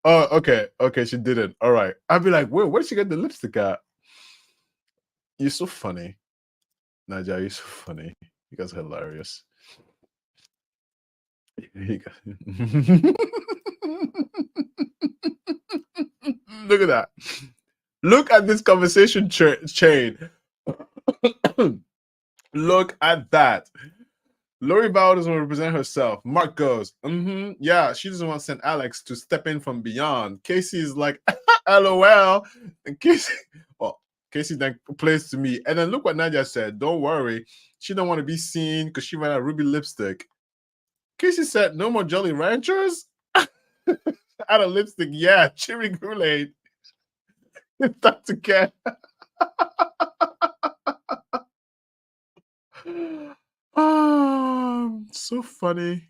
Oh, okay. Okay, she didn't. All right. I'd be like, where did she get the lipstick at? You're so funny. Naja, you're so funny. You guys are hilarious. Look at that. Look at this conversation chain. Look at that. Lori Val doesn't want to represent herself. Mark goes, yeah, she doesn't want to send Alex to step in from beyond. Casey is like, LOL. And Casey then plays to me. And then look what Nadia said. Don't worry. She don't want to be seen because she ran out of ruby lipstick. Casey said, no more Jolly Ranchers? Out of lipstick, yeah. Cherry Kool-Aid. That's again. So funny.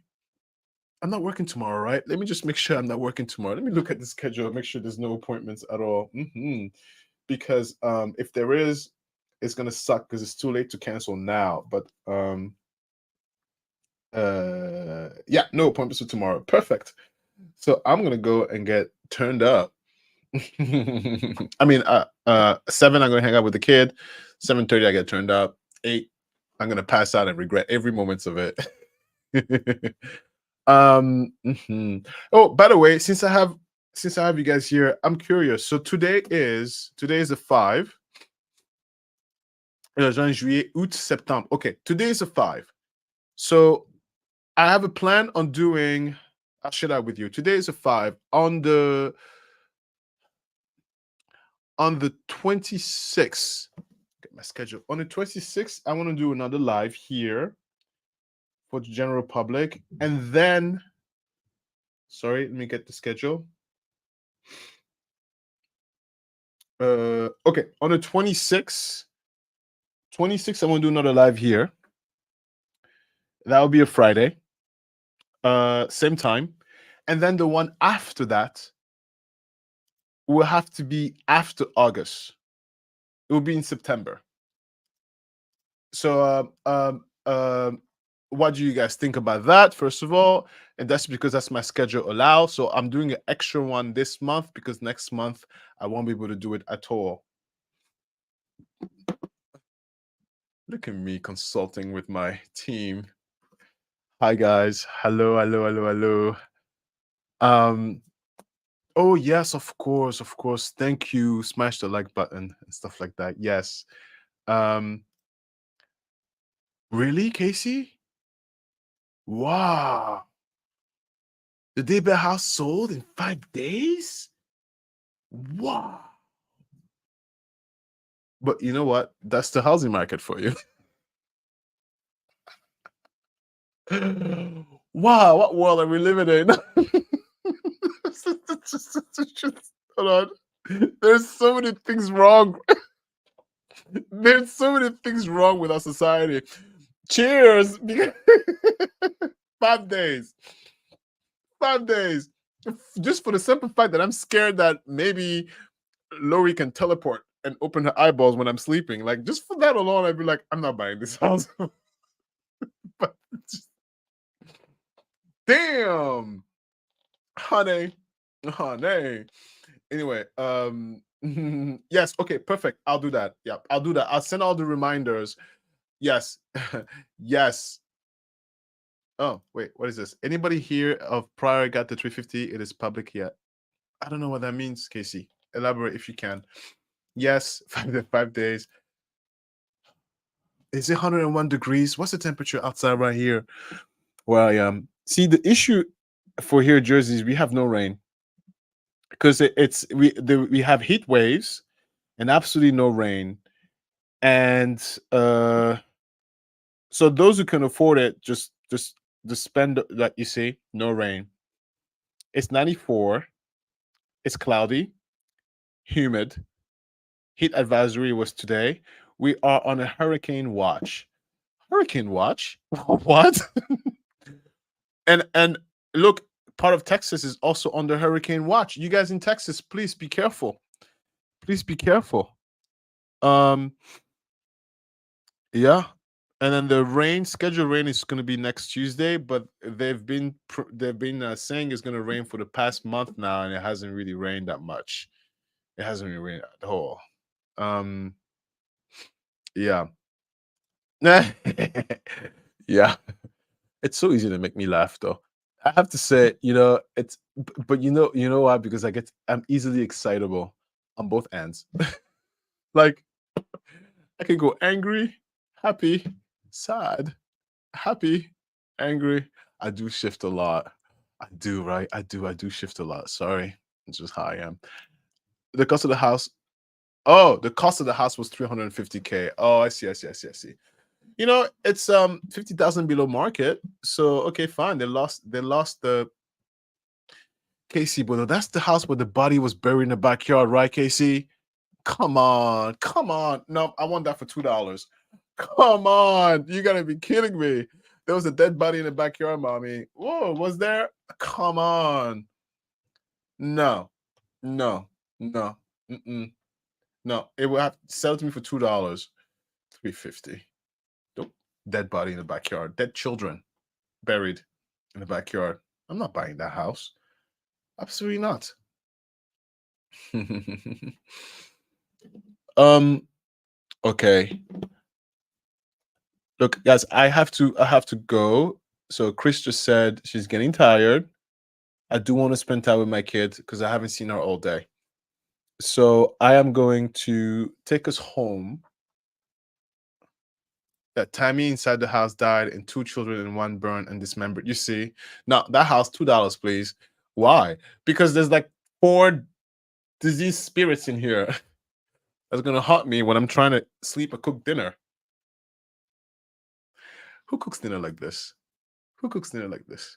I'm not working tomorrow, right? Let me just make sure I'm not working tomorrow. Let me look at the schedule, make sure there's no appointments at all. Because if there is, it's gonna suck because it's too late to cancel now. But yeah, no appointments for tomorrow. Perfect. So I'm gonna go and get turned up. I mean, 7, I'm gonna hang out with the kid. 7:30, I get turned up. 8, I'm gonna pass out and regret every moment of it. Oh, by the way, since I have you guys here, I'm curious. So today is the 5. Juin, juillet, août, septembre. Okay, today is a 5. So I have a plan on doing. I'll share that with you. Today is a 5. On the 26th, get my schedule. On the 26th, I want to do another live here for the general public. And then, sorry, let me get the schedule. Okay, on the 26th, I want to do another live here. That will be a Friday. Same time. And then the one after that will have to be after August. It will be in September. So what do you guys think about that, first of all? And that's because that's my schedule allows. So I'm doing an extra one this month because next month I won't be able to do it at all. Look at me consulting with my team. Hi guys. Hello, hello, hello, hello. Oh yes, of course, of course. Thank you. Smash the like button and stuff like that. Yes. Really, Casey? Wow. The Daybell house sold in 5 days? Wow. But you know what? That's the housing market for you. Wow, what world are we living in? Hold on. There's so many things wrong. There's so many things wrong with our society. Cheers. 5 days. 5 days. Just for the simple fact that I'm scared that maybe Lori can teleport and open her eyeballs when I'm sleeping. Like, just for that alone, I'd be like, I'm not buying this house. But just, damn, honey. Anyway, yes, okay, perfect. I'll do that. Yeah, I'll do that. I'll send all the reminders. Yes, yes. Oh, wait, what is this? Anybody here of prior got the 350? It is public yet. I don't know what that means, Casey. Elaborate if you can. Yes, 5 days. Is it 101 degrees? What's the temperature outside right here where I am? See, the issue for here in Jersey is we have no rain because we have heat waves and absolutely no rain. And so those who can afford it just spend, like you see, no rain. It's 94. It's cloudy, humid. Heat advisory was today. We are on a hurricane watch. Hurricane watch? What? And look, part of Texas is also under hurricane watch. You guys in Texas, please be careful. Please be careful. Yeah. And then the rain, scheduled rain is going to be next Tuesday, but they've been saying it's going to rain for the past month now, and it hasn't really rained that much. It hasn't really rained at all. Yeah. Yeah. It's so easy to make me laugh, though. I have to say, but you know why? Because I'm easily excitable on both ends. Like, I can go angry, happy, sad, happy, angry. I do shift a lot. I do, right? I do shift a lot. Sorry. It's just how I am. The cost of the house. Oh, the cost of the house was 350K. Oh, I see. It's 50,000 below market. So okay, fine. They lost the Casey, but that's the house where the body was buried in the backyard, right, Casey? Come on, come on. No, I want that for $2. Come on, you gotta be kidding me. There was a dead body in the backyard, mommy. Whoa, was there? Come on. No, no, no, no. It will have to sell to me for $2. 350. Nope. Dead body in the backyard. Dead children buried in the backyard. I'm not buying that house. Absolutely not. Okay. Look, guys, I have to go. So Chris just said she's getting tired. I do want to spend time with my kid because I haven't seen her all day. So I am going to take us home. That Tammy inside the house died and 2 children and 1 burned and dismembered. You see? Now that house, $2, please. Why? Because there's like 4 diseased spirits in here that's gonna haunt me when I'm trying to sleep or cook dinner. Who cooks dinner like this? Who cooks dinner like this?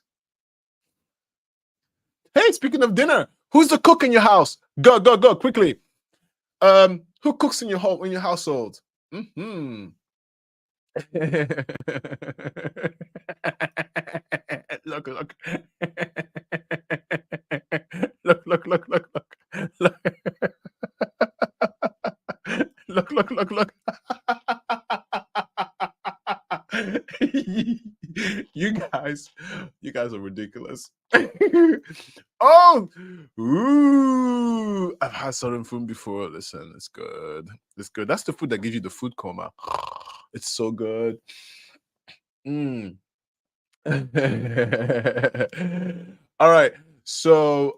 Hey, speaking of dinner, who's the cook in your house? Go, go, go, quickly. Who cooks in your home in your household? Mm-hmm. Look, look. Look, look, look, look, look. Look, look, look, look, look. you guys, you guys are ridiculous. Oh, ooh! I've had southern food before. Listen, it's good. It's good. That's the food that gives you the food coma. It's so good. Mm. All right. So,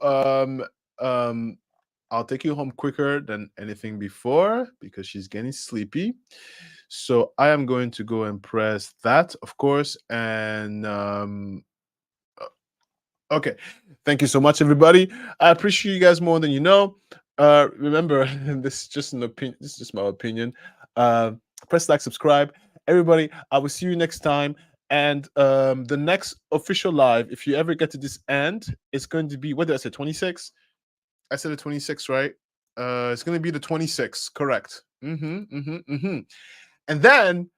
I'll take you home quicker than anything before because she's getting sleepy. So I am going to go and press that, of course, and okay. Thank you so much, everybody. I appreciate you guys more than you know. Remember, this is just an opinion. This is just my opinion. Press like, subscribe, everybody. I will see you next time. And the next official live, if you ever get to this end, it's going to be, what did I say, 26? I said the 26, right? It's going to be the 26, correct? And then,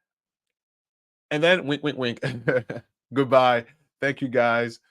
wink, wink, wink. Goodbye. Thank you, guys.